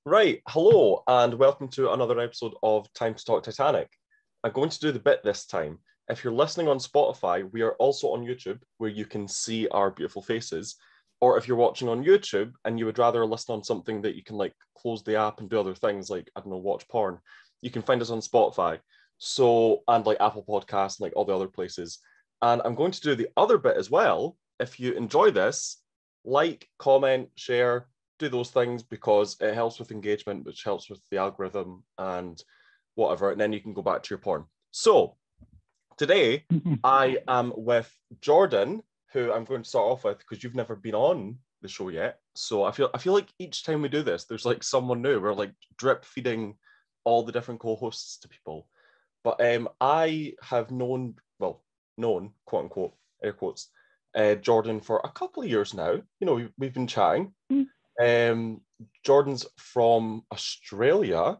Right, hello, and welcome to another episode of Time to Talk Titanic. I'm going to do the bit this time. If you're listening on Spotify, we are also on YouTube where you can see our beautiful faces. Or if you're watching on YouTube and you would rather listen on something that you can like close the app and do other things like, I don't know, watch porn, you can find us on Spotify. So, and like Apple Podcasts and like all the other places. And I'm going to do the other bit as well. If you enjoy this, like, comment, share, do those things because it helps with engagement, which helps with the algorithm and whatever. And then you can go back to your porn. So today I am with Jordan, who I'm going to start off with because you've never been on the show yet. So I feel like each time we do this, there's like someone new. We're like drip feeding all the different co-hosts to people. But I have known, quote unquote, air quotes, Jordan for a couple of years now. You know, we've been chatting. Um, Jordan's from Australia,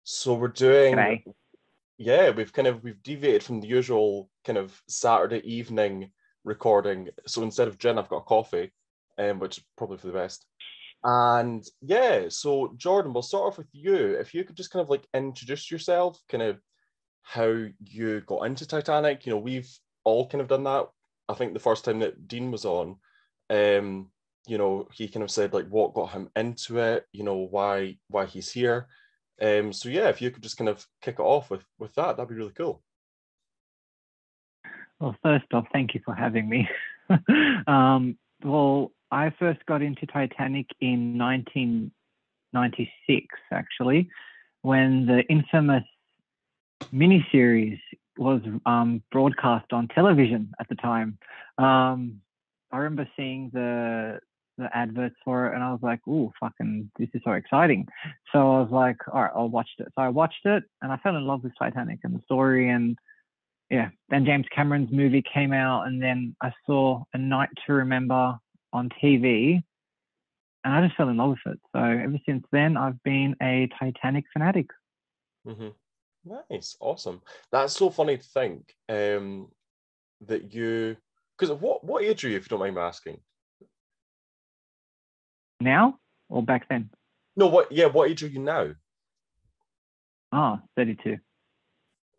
so we're doing, G'day. yeah, we've deviated from the usual kind of Saturday evening recording. So instead of gin, I've got a coffee, which is probably for the best. And yeah, so Jordan, we'll start off with you. If you could just kind of like introduce yourself, kind of how you got into Titanic. You know, we've all kind of done that. I think the first time that Dean was on, um, you know, he kind of said like what got him into it, you know, why he's here. So yeah, if you could just kind of kick it off with that, that'd be really cool. Well, first off, thank you for having me. Well, I first got into Titanic in 1996, actually, when the infamous miniseries was broadcast on television at the time. I remember seeing the adverts for it, and I was like, "Ooh, fucking, this is so exciting!" So I was like, "All right, I'll watch it." So I watched it, and I fell in love with Titanic and the story, and yeah, then James Cameron's movie came out, and then I saw A Night to Remember on TV, and I just fell in love with it. So ever since then, I've been a Titanic fanatic. Hmm. Nice, awesome. That's so funny to think that you, because what age are you, if you don't mind me asking? Now or back then? No, what age are you now? Oh, 32.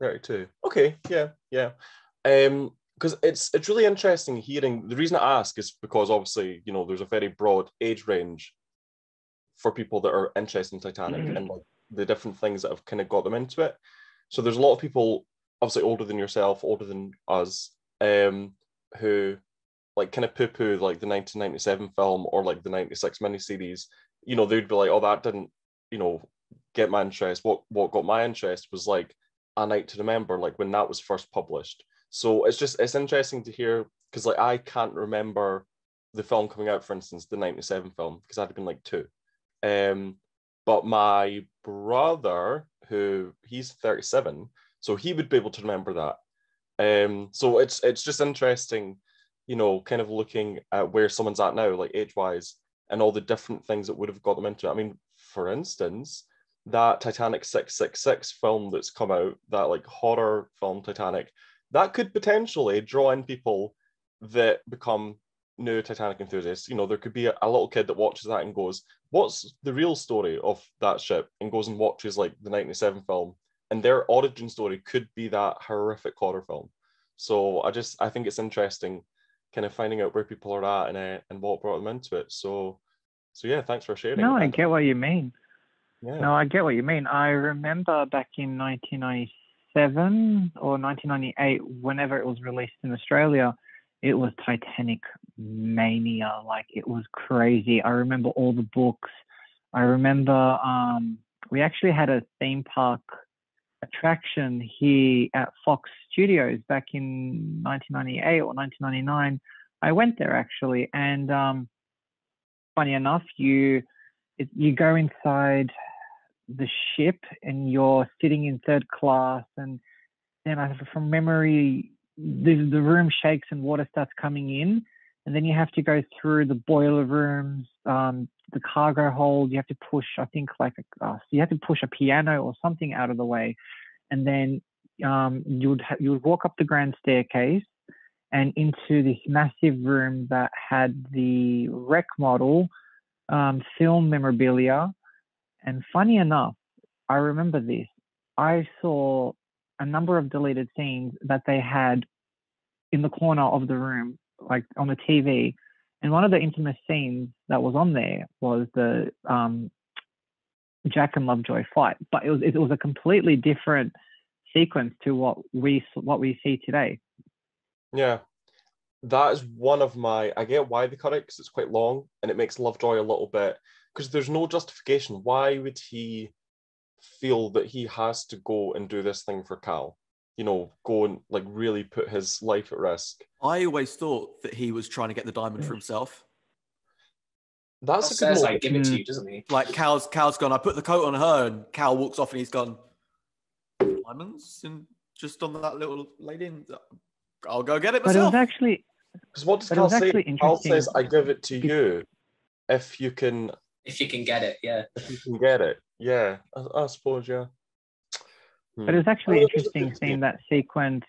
32. Okay, yeah, yeah. Because it's really interesting hearing. The reason I ask is because obviously, you know, there's a very broad age range for people that are interested in Titanic and like the different things that have kind of got them into it. So there's a lot of people, obviously older than yourself, older than us, who like kind of poo-poo like the 1997 film or like the 96 miniseries. You know, they'd be like, oh, that didn't, you know, get my interest. What got my interest was like A Night to Remember, like when that was first published. So it's interesting to hear because like I can't remember the film coming out, for instance, the 97 film, because I'd have been like two. Um, but my brother, who he's 37, so he would be able to remember that. So it's just interesting, you know, kind of looking at where someone's at now, like age-wise, and all the different things that would have got them into it. I mean, for instance, that Titanic 666 film that's come out, that like horror film Titanic, that could potentially draw in people that become new Titanic enthusiasts. You know, there could be a little kid that watches that and goes, what's the real story of that ship? And goes and watches like the 97 film. And their origin story could be that horrific horror film. So I think it's interesting kind of finding out where people are at and what brought them into it. So yeah, thanks for sharing. No, I And get what you mean. yeah. No, I get what you mean. I remember back in 1997 or 1998, whenever it was released in Australia, it was Titanic mania. Like it was crazy. I remember all the books. I remember we actually had a theme park attraction here at Fox Studios back in 1998 or 1999. I went there actually, and funny enough, you go inside the ship and you're sitting in third class, and then from memory, the room shakes and water starts coming in, and then you have to go through the boiler rooms, the cargo hold. You have to push, I think, so you have to push a piano or something out of the way, and then you would walk up the grand staircase and into this massive room that had the wreck model, film memorabilia, And funny enough, I remember this. I saw a number of deleted scenes that they had in the corner of the room, like on the TV. And one of the infamous scenes that was on there was the Jack and Lovejoy fight, but it was a completely different sequence to what we see today. Yeah, that is one of my. I get why they cut it because it's quite long and it makes Lovejoy a little bit, because there's no justification. Why would he feel that he has to go and do this thing for Cal? You know, go and like really put his life at risk. I always thought that he was trying to get the diamond for himself. That's Cal a good says, moment. I give it to you, doesn't he? Like Cal's gone, I put the coat on her, and Cal walks off and he's gone, diamonds? And just on that little lady, and I'll go get it myself. But it was actually... Because what does But it Cal was say? actually Cal interesting. says, I give it to you if you can If you can get it, yeah. get it. Yeah, I suppose, yeah. But it was actually interesting seeing that sequence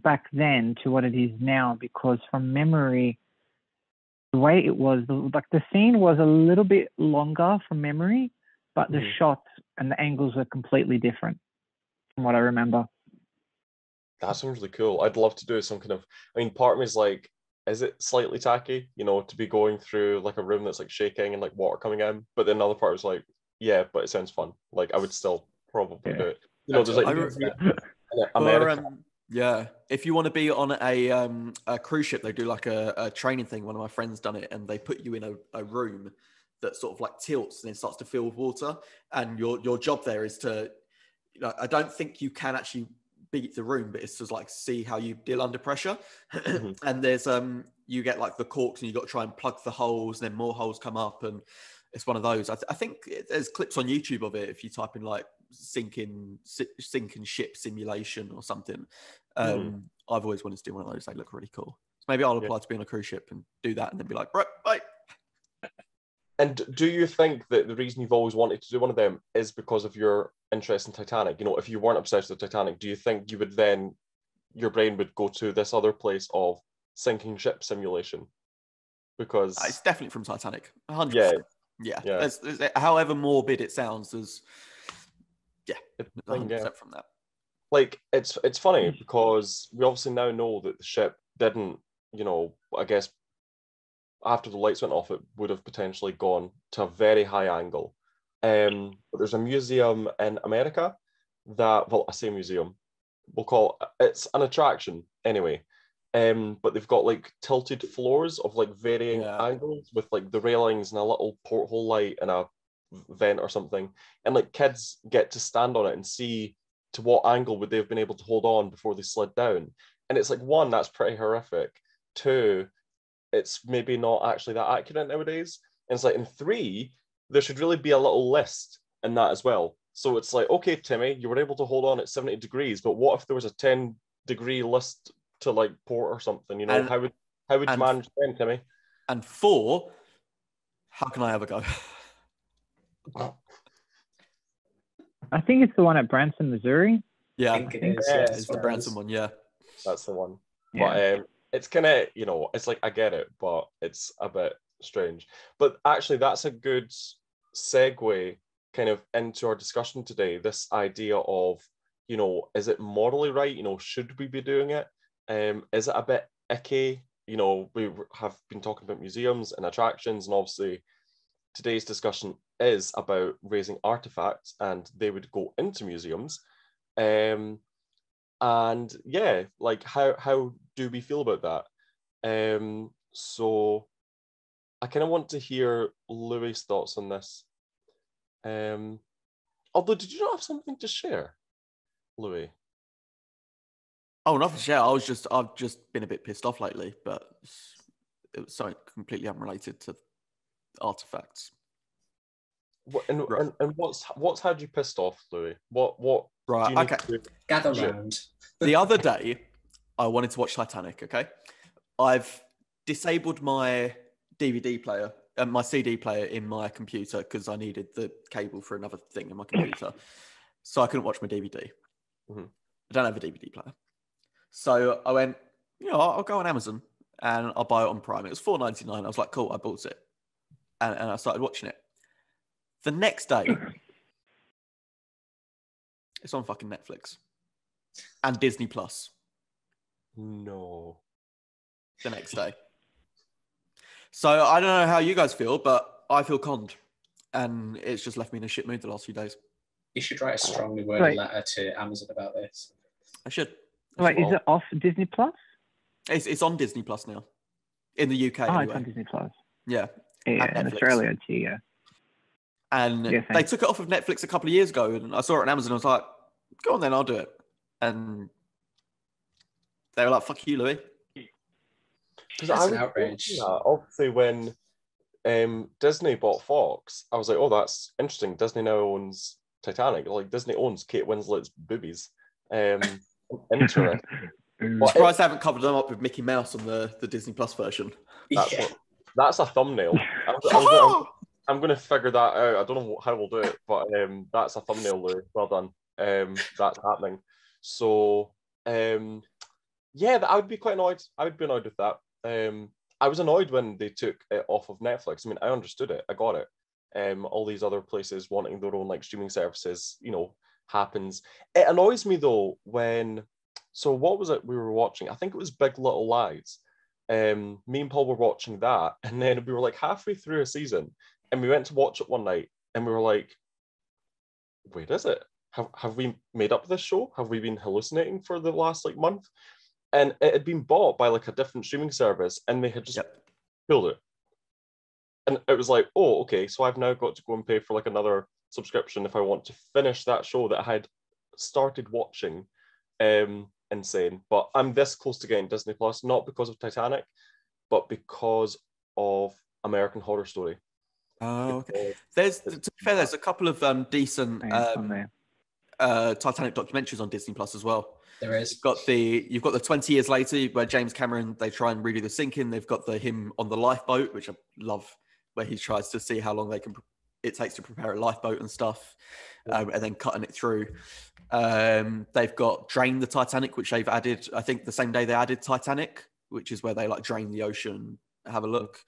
back then to what it is now, because from memory, the way it was, like the scene was a little bit longer from memory, but the shots and the angles were completely different from what I remember. That sounds really cool. I'd love to do some kind of, I mean, part of me is like, is it slightly tacky, you know, to be going through like a room that's like shaking and like water coming in? But then another part was like, yeah, but it sounds fun. Like I would still probably do it. You know, there's like America. Yeah, if you want to be on a cruise ship, they do like a training thing. One of my friends done it, and they put you in a room that sort of like tilts and then starts to fill with water. And your job there is to, you know, I don't think you can actually beat the room, but it's just like see how you deal under pressure. And there's you get like the corks, and you got to try and plug the holes, and then more holes come up, and it's one of those. I think there's clips on YouTube of it if you type in like sinking ship simulation or something. I've always wanted to do one of those. They look really cool. So maybe I'll apply to be on a cruise ship and do that, and then be like, right, bye. And do you think that the reason you've always wanted to do one of them is because of your interest in Titanic? You know, if you weren't obsessed with Titanic, do you think you would then, your brain would go to this other place of sinking ship simulation? Because it's definitely from Titanic, 100%. Yeah. There's, however morbid it sounds, there's 100% from that. Like it's funny because we obviously now know that the ship didn't, you know, I guess after the lights went off, it would have potentially gone to a very high angle. But there's a museum in America that, well, I say museum, we'll call it's an attraction anyway. But they've got like tilted floors of like varying angles with like the railings and a little porthole light and a vent or something. And like kids get to stand on it and see to what angle would they have been able to hold on before they slid down. And it's like, one, that's pretty horrific. Two, it's maybe not actually that accurate nowadays. And it's like, in three, there should really be a little list in that as well. So it's like, okay, Timmy, you were able to hold on at 70 degrees, but what if there was a 10-degree list to like port or something? You know, how would you manage then, Timmy? And four, how can I have a go? I think it's the one at Branson, Missouri. Yeah, I think it is. Yeah, it's the Branson one. Yeah, that's the one. Yeah. But it's kind of, you know, it's like I get it, but it's a bit strange. But actually, that's a good segue kind of into our discussion today. This idea of, you know, is it morally right? You know, should we be doing it? Is it a bit icky? You know, we have been talking about museums and attractions, and obviously today's discussion is about raising artifacts, and they would go into museums. And yeah, like how do we feel about that? So I kind of want to hear Louie's thoughts on this. Although, did you not have something to share, Louie? Oh, nothing to share. I've just been a bit pissed off lately, but it was something completely unrelated to artifacts. And what's had you pissed off, Louie? What? Right. Okay. Gather round. The other day, I wanted to watch Titanic. Okay, I've disabled my DVD player and my CD player in my computer because I needed the cable for another thing in my computer, so I couldn't watch my DVD. I don't have a DVD player, so I went, you know, I'll go on Amazon and I'll buy it on Prime. It was $4.99. I was like, cool, I bought it, and I started watching it. The next day, it's on fucking Netflix and Disney Plus. No. The next day. So I don't know how you guys feel, but I feel conned, and it's just left me in a shit mood the last few days. You should write a strongly worded letter to Amazon about this. I should. Wait, is it off Disney Plus? It's on Disney Plus now, in the UK. Oh, anyway. it's on Disney Plus. Yeah. Yeah, in Australia too. Yeah. And they took it off of Netflix a couple of years ago, and I saw it on Amazon. I was like, "Go on, then I'll do it." And they were like, "Fuck you, Louie." That's an outrage. Obviously, when Disney bought Fox, I was like, "Oh, that's interesting." Disney now owns Titanic. Like Disney owns Kate Winslet's boobies. Interesting. I'm surprised they haven't covered them up with Mickey Mouse on the Disney Plus version. That's a thumbnail. I'm going to figure that out. I don't know how we'll do it, but that's a thumbnail, Louie. Well done. That's happening. So, yeah, I would be quite annoyed. I would be annoyed with that. I was annoyed when they took it off of Netflix. I mean, I understood it. I got it. All these other places wanting their own like streaming services, happens. It annoys me though when. So what was it we were watching? I think it was Big Little Lies. Me and Paul were watching that, and then we were like halfway through a season, and we went to watch it one night, and we were like, "Wait, is it? Have we made up this show? Have we been hallucinating for the last like month?" And it had been bought by like a different streaming service, and they had just pulled it. And it was like, oh, okay, so I've now got to go and pay for like another subscription if I want to finish that show that I had started watching. Insane. But I'm this close to getting Disney Plus, not because of Titanic, but because of American Horror Story. Oh, okay. To be fair, there's a couple of decent Titanic documentaries on Disney Plus as well. There is. You've got the 20 years later where James Cameron, they try and redo the sinking. They've got him on the lifeboat, which I love, where he tries to see how long it takes to prepare a lifeboat and stuff, and then cutting it through. They've got Drain the Titanic, which they've added, I think the same day they added Titanic, which is where they like drain the ocean, have a look.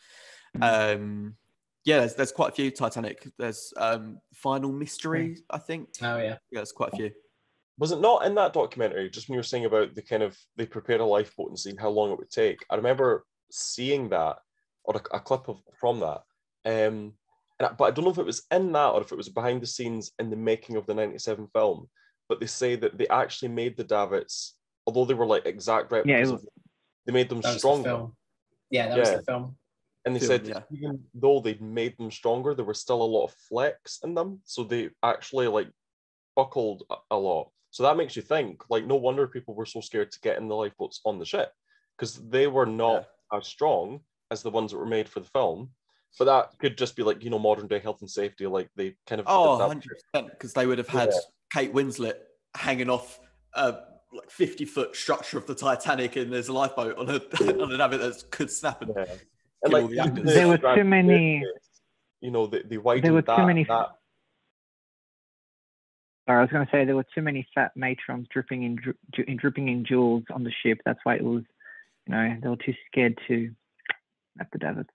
Yeah, there's quite a few Titanic. There's Final Mystery, I think. Oh, yeah. Yeah, there's quite a few. Was it not in that documentary, just when you were saying about they prepared a lifeboat and seeing how long it would take? I remember seeing that, or a clip from that. But I don't know if it was in that or if it was behind the scenes in the making of the 97 film. But they say that they actually made the davits, although they were like exact replicas, they made them stronger. That was the film. And they said even though they'd made them stronger, there was still a lot of flex in them. So they actually like buckled a lot. So that makes you think, like, no wonder people were so scared to get in the lifeboats on the ship, because they were not as strong as the ones that were made for the film. But that could just be like, modern day health and safety. Like they kind of 100%, because they would have had Kate Winslet hanging off a like 50-foot structure of the Titanic, and there's a lifeboat on an navit that could snap and like there were too many. They widened there were that. Too many, Sorry, I was going to say there were too many fat matrons dripping in jewels on the ship. That's why it was, they were too scared to have the davits.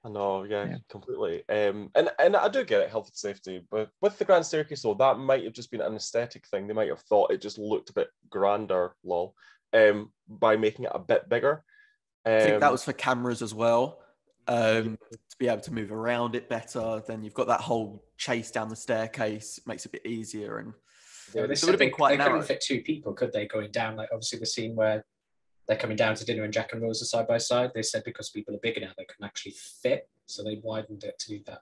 I know, completely. And I do get it, health and safety, but with the Grand Staircase, though, that might have just been an aesthetic thing. They might have thought it just looked a bit grander, by making it a bit bigger. I think that was for cameras as well, to be able to move around it better. Then you've got that whole chase down the staircase, it makes it a bit easier. And it would have been quite narrow. They couldn't fit two people, could they, going down? Like, obviously, the scene where they're coming down to dinner and Jack and Rose are side by side. They said because people are bigger now, they couldn't actually fit, so they widened it to do that.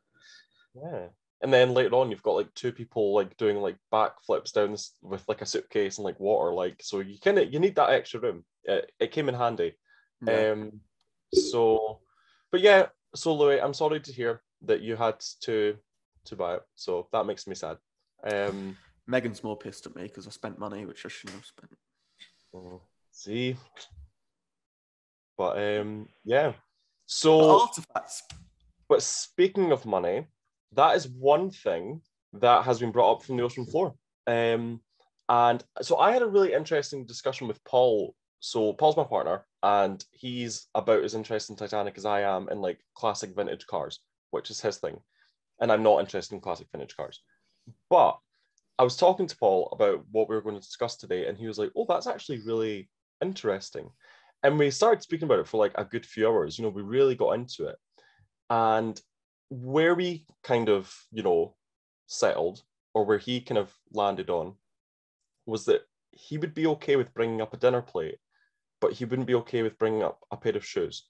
Yeah, and then later on, you've got like two people like doing like backflips down this with like a suitcase and like water, like so you need that extra room. It came in handy. Yeah. So Louie, I'm sorry to hear that you had to buy it. So that makes me sad. Megan's more pissed at me because I spent money which I shouldn't have spent. See, but so artifacts. But speaking of money, that is one thing that has been brought up from the ocean floor. And so I had a really interesting discussion with Paul. So Paul's my partner, and he's about as interested in Titanic as I am in like classic vintage cars, which is his thing. and I'm not interested in classic vintage cars. But I was talking to Paul about what we were going to discuss today, and he was like, "Oh, that's actually really interesting." And we started speaking about it for like a good few hours. You know, we really got into it. And where we kind of, you know, settled, or where he kind of landed on, was that he would be okay with bringing up a dinner plate, but he wouldn't be okay with bringing up a pair of shoes.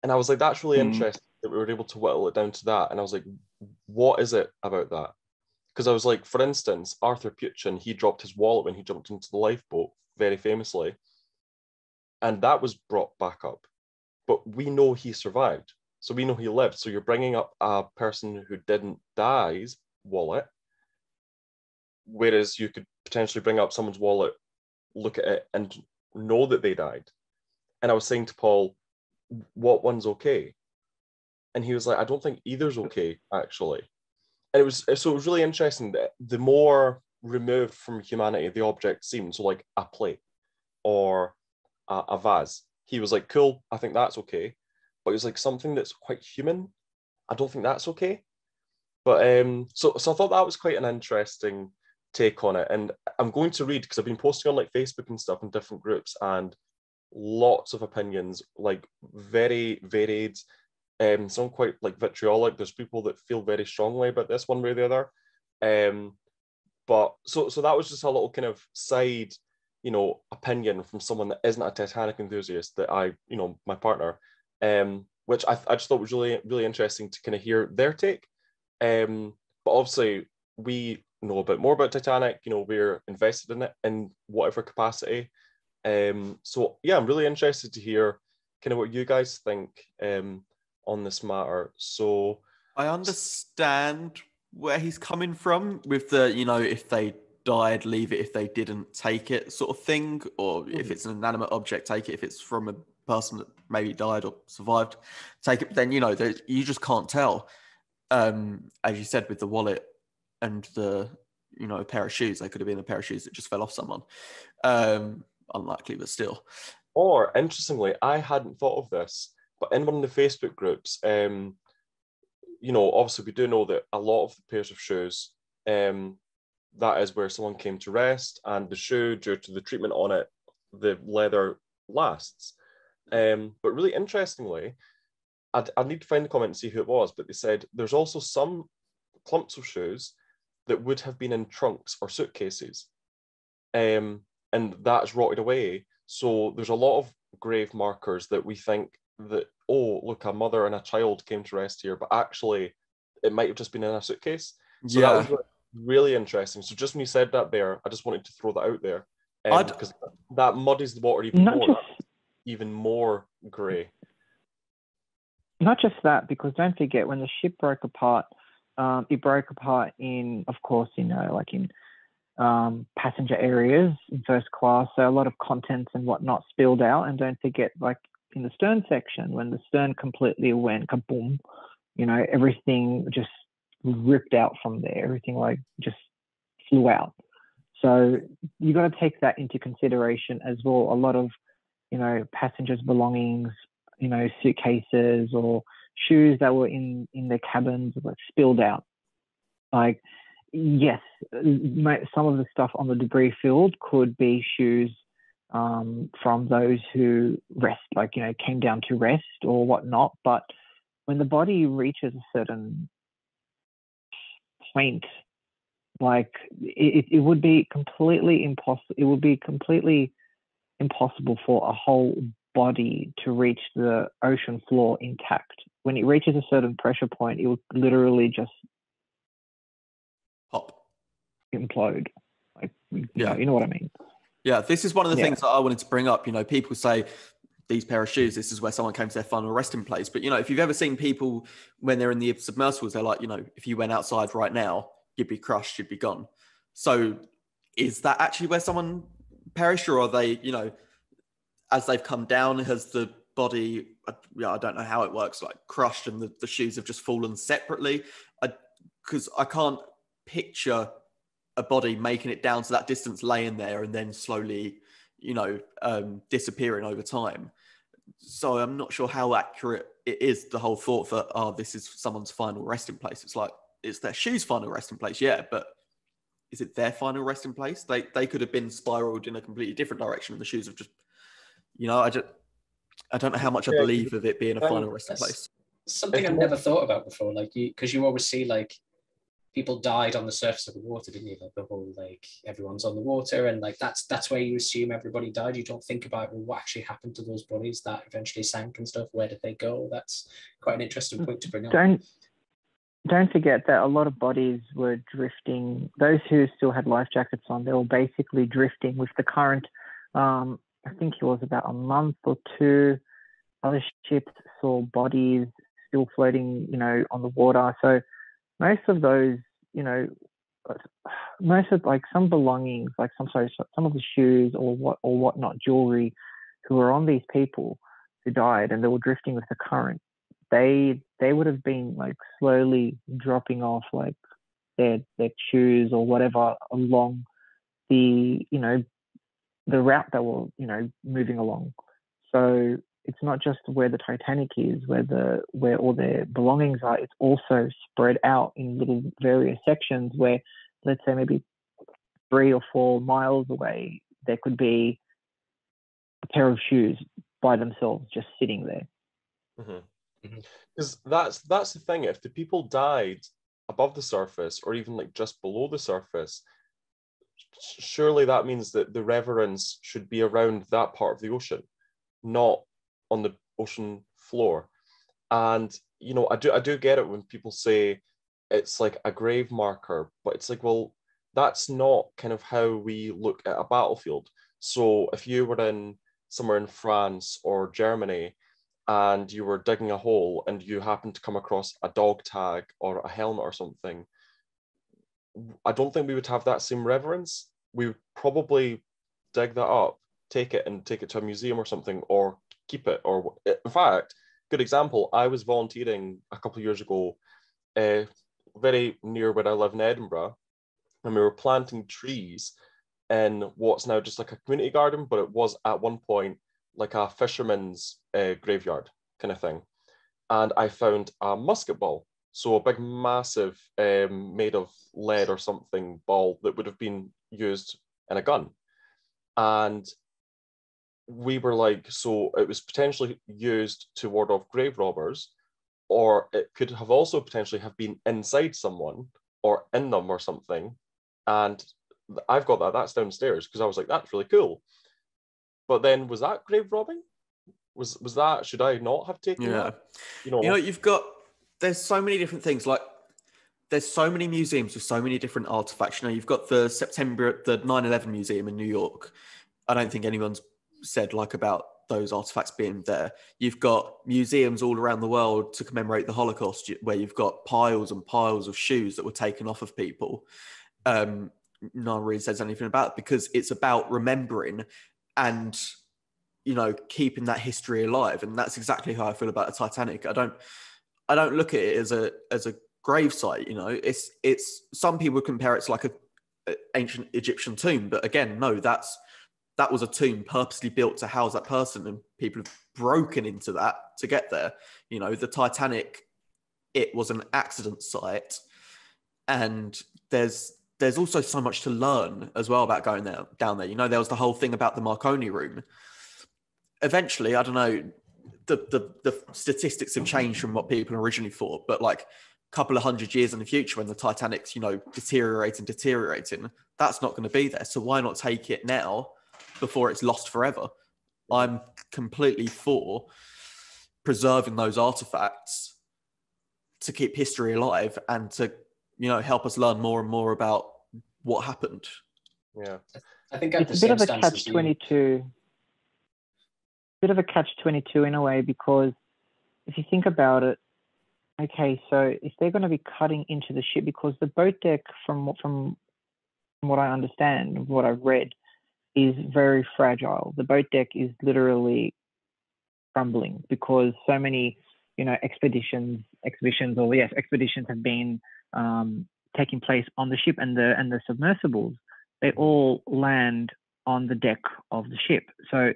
And I was like, that's really interesting that we were able to whittle it down to that. And I was like, what is it about that? Because I was like, for instance, Arthur Puchin, he dropped his wallet when he jumped into the lifeboat, very famously. And that was brought back up. But we know he survived. So we know he lived. So you're bringing up a person who didn't die's wallet, whereas you could potentially bring up someone's wallet, look at it, and know that they died. And I was saying to Paul, what one's okay? And he was like, I don't think either's okay, actually. And it was really interesting that the more removed from humanity the object seemed, so like a plate or a vase, he was like, cool, I think that's okay. But it was like something that's quite human, I don't think that's okay. But so I thought that was quite an interesting take on it. And I'm going to read, because I've been posting on like Facebook and stuff in different groups, and lots of opinions, like very varied. Some quite like vitriolic. There's people that feel very strongly about this one way or the other. But so that was just a little kind of side, you know, opinion from someone that isn't a Titanic enthusiast, that my partner, which I just thought was really, really interesting to kind of hear their take. But obviously we know a bit more about Titanic, you know, we're invested in it in whatever capacity. So yeah, I'm really interested to hear kind of what you guys think on this matter. So I understand where he's coming from with the, you know, if they died, leave it, if they didn't, take it sort of thing, or if it's an inanimate object, take it, if it's from a person that maybe died or survived, take it. Then, you know, you just can't tell. As you said, with the wallet and the, you know, a pair of shoes, they could have been a pair of shoes that just fell off someone. Unlikely, but still. Or interestingly, I hadn't thought of this, but in one of the Facebook groups, you know, obviously we do know that a lot of the pairs of shoes, that is where someone came to rest, and the shoe, due to the treatment on it, the leather lasts. But really interestingly, I need to find the comment and see who it was, but they said there's also some clumps of shoes that would have been in trunks or suitcases, and that's rotted away. So there's a lot of grave markers that we think that, oh, look, a mother and a child came to rest here, but actually it might have just been in a suitcase. So that was really interesting. So just when you said that there, I just wanted to throw that out there, because that muddies the water even more. Even more grey. Not just that, because don't forget, when the ship broke apart, it broke apart in, of course, you know, like in passenger areas in first class, so a lot of contents and whatnot spilled out. And don't forget, like in the stern section, when the stern completely went kaboom, you know, everything just ripped out from there. Everything like just flew out. So you got to take that into consideration as well. A lot of, you know, passengers' belongings, you know, suitcases or shoes that were in their cabins, like spilled out. Like, yes, some of the stuff on the debris field could be shoes from those who rest, like, you know, came down to rest or whatnot. But when the body reaches a certain point, like it would be completely impossible. It would be completely impossible for a whole body to reach the ocean floor intact. When it reaches a certain pressure point, it would literally just pop, implode. Like, you know what I mean? Yeah, this is one of the things that I wanted to bring up. You know, people say these pair of shoes, this is where someone came to their final resting place. But, you know, if you've ever seen people when they're in the submersibles, they're like, you know, if you went outside right now, you'd be crushed, you'd be gone. So is that actually where someone perished, or are they, you know, as they've come down, has the body, I don't know how it works, like crushed and the shoes have just fallen separately? Because I can't picture a body making it down to that distance, laying there and then slowly, you know, disappearing over time. So I'm not sure how accurate it is, the whole thought that, this is someone's final resting place. It's like, it's their shoe's final resting place, yeah, but is it their final resting place? They could have been spiraled in a completely different direction, and the shoes have just, I don't know how much I believe of it being a final resting place. Something I've never thought about before, like because you always see like people died on the surface of the water, didn't you? Like the whole like everyone's on the water, and like that's where you assume everybody died. You don't think about, well, what actually happened to those bodies that eventually sank and stuff. Where did they go? That's quite an interesting point to bring up. Don't forget that a lot of bodies were drifting. Those who still had life jackets on, they were basically drifting with the current. I think it was about a month or two. Other ships saw bodies still floating, on the water. So most of those, most of like some belongings, like some of the shoes or whatnot, jewelry, who were on these people who died and they were drifting with the current, they would have been like slowly dropping off like their shoes or whatever along the the route that were moving along. So it's not just where the Titanic is, where all their belongings are. It's also spread out in little various sections where, let's say, maybe 3 or 4 miles away, there could be a pair of shoes by themselves just sitting there. Because that's the thing. If the people died above the surface or even like just below the surface, surely that means that the reverence should be around that part of the ocean, not on the ocean floor. And I do get it when people say it's like a grave marker, but it's like, well, that's not kind of how we look at a battlefield. So if you were in somewhere in France or Germany and you were digging a hole and you happened to come across a dog tag or a helmet or something, I don't think we would have that same reverence. We would probably dig that up, take it to a museum or something, or keep it. Or in fact, good example, I was volunteering a couple of years ago, very near where I live in Edinburgh, and we were planting trees in what's now just like a community garden, but it was at one point like a fisherman's graveyard kind of thing. And I found a musket ball. So a big, massive, made of lead or something ball that would have been used in a gun. And we were like, so it was potentially used to ward off grave robbers, or it could have also potentially have been inside someone or in them or something. And I've got that's downstairs because I was like, that's really cool. But then was that grave robbing? Was that, should I not have taken that? There's so many different things. Like there's so many museums with so many different artifacts. You've got the 9/11 museum in New York. I don't think anyone's said like about those artifacts being there. You've got museums all around the world to commemorate the Holocaust, where you've got piles and piles of shoes that were taken off of people. No one really says anything about it because it's about remembering and keeping that history alive. And that's exactly how I feel about the Titanic. I don't look at it as a grave site. It's some people compare it to like a ancient Egyptian tomb, but again, no, that was a tomb purposely built to house that person, and people have broken into that to get there. The Titanic, it was an accident site, and there's also so much to learn as well about going down there. There was the whole thing about the Marconi room. Eventually, I don't know, the statistics have changed from what people originally thought, but like a couple of 100 years in the future when the Titanic's, deteriorating, that's not going to be there. So why not take it now before it's lost forever? I'm completely for preserving those artifacts to keep history alive and to, help us learn more and more about what happened. Yeah. I think it's a bit of a catch-22. Bit of a catch-22 in a way, because if you think about it, okay, so if they're going to be cutting into the ship, because the boat deck, from what I understand, what I've read, is very fragile. The boat deck is literally crumbling because so many, expeditions have been taking place on the ship, and the submersibles, they all land on the deck of the ship. So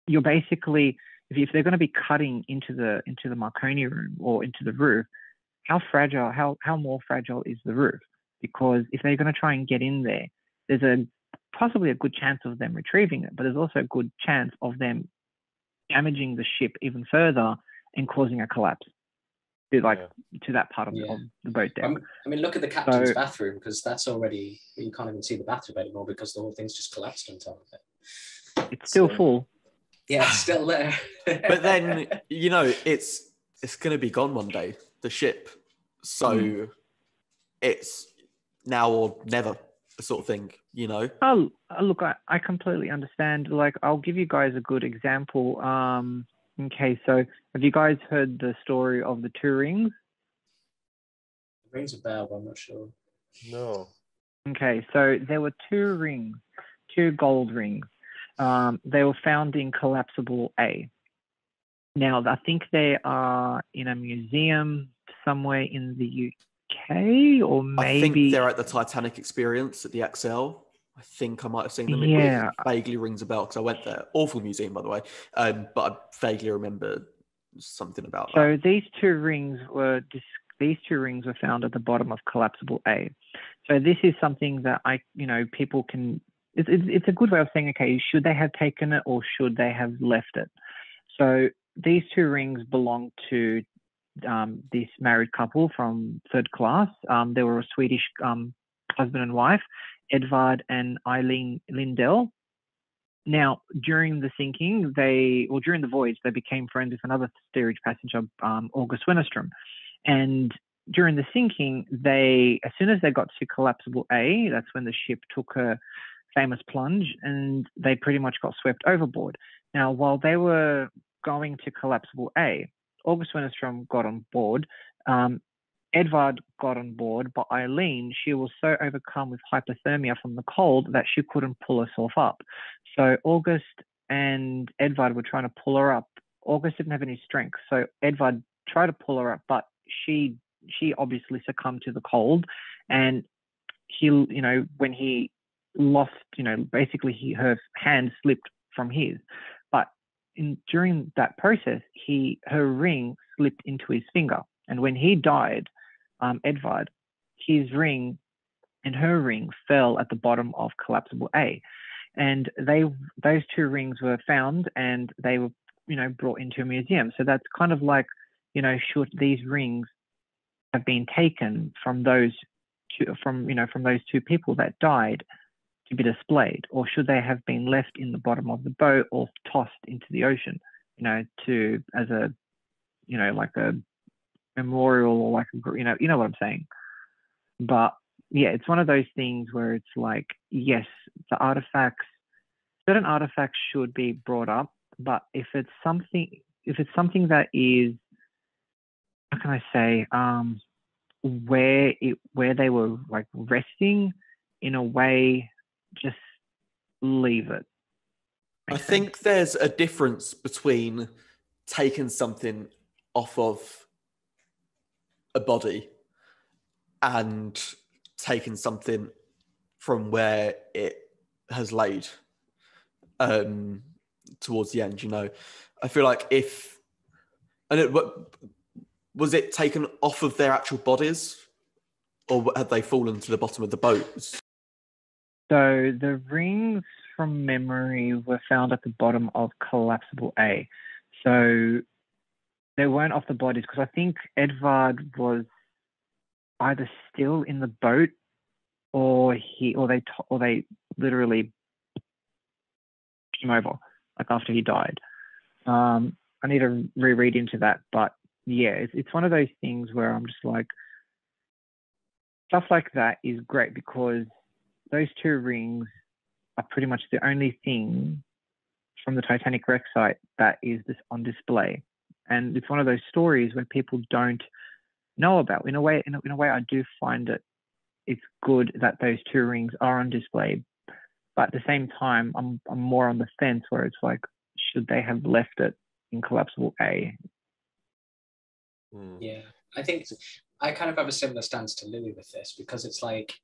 you're basically if they're going to be cutting into the Marconi room or into the roof, how more fragile is the roof? Because if they're going to try and get in there, there's possibly a good chance of them retrieving it, but there's also a good chance of them damaging the ship even further and causing a collapse to that part of the boat deck. I mean, look at the captain's bathroom, because that's already, you can't even see the bathroom anymore because the whole thing's just collapsed on top of it. It's still full. Yeah, it's still there. But then, you know, it's going to be gone one day, the ship. So it's now or never sort of thing, you know? Oh, look, I completely understand. Like, I'll give you guys a good example. Okay, so have you guys heard the story of the two rings? It rings a bell, but I'm not sure. No. Okay, so there were two rings, two gold rings. They were found in collapsible A. Now, I think they are in a museum somewhere in the UK, or maybe... I think they're at the Titanic experience at the XL. I think I might have seen them. Yeah. It vaguely rings a bell because I went there. Awful museum, by the way. But I vaguely remember something about that. So these two rings were found at the bottom of collapsible A. So this is something that people can... It's a good way of saying, okay, should they have taken it or should they have left it? So these two rings belong to this married couple from third class. They were a Swedish husband and wife, Edvard and Eileen Lindell. Now, during the sinking, during the voyage, they became friends with another steerage passenger, August Wennerstrom. And during the sinking, as soon as they got to collapsible A, that's when the ship took a famous plunge, and they pretty much got swept overboard. Now, while they were going to collapsible A, August Wennerstrom got on board. Edvard got on board, but Eileen, she was so overcome with hypothermia from the cold that she couldn't pull herself up. So August and Edvard were trying to pull her up. August didn't have any strength, so Edvard tried to pull her up, but she obviously succumbed to the cold, and when he lost, basically her hand slipped from his. But during that process, her ring slipped into his finger. And when he died, Edvard, his ring and her ring fell at the bottom of collapsible A. And those two rings were found, and they were, brought into a museum. So that's kind of like, should these rings have been taken from those two people that died to be displayed, or should they have been left in the bottom of the boat or tossed into the ocean, as a, like a memorial, or like, you know what I'm saying? But yeah, it's one of those things where it's like, yes, certain artifacts should be brought up, but if it's something that is, how can I say, where they were like resting, in a way, just leave it. I think there's a difference between taking something off of a body and taking something from where it has laid towards the end, I feel like was it taken off of their actual bodies, or had they fallen to the bottom of the boat? So the rings, from memory, were found at the bottom of collapsible A. So they weren't off the bodies, because I think Edvard was either still in the boat, or they literally came over, like, after he died. I need to reread into that, but yeah, it's one of those things where I'm just like, stuff like that is great, because those two rings are pretty much the only thing from the Titanic wreck site that is on display. And it's one of those stories where people don't know about. In a way, I do find it's good that those two rings are on display. But at the same time, I'm more on the fence, where it's like, should they have left it in collapsible A? Yeah, I think I kind of have a similar stance to Louie with this, because it's like,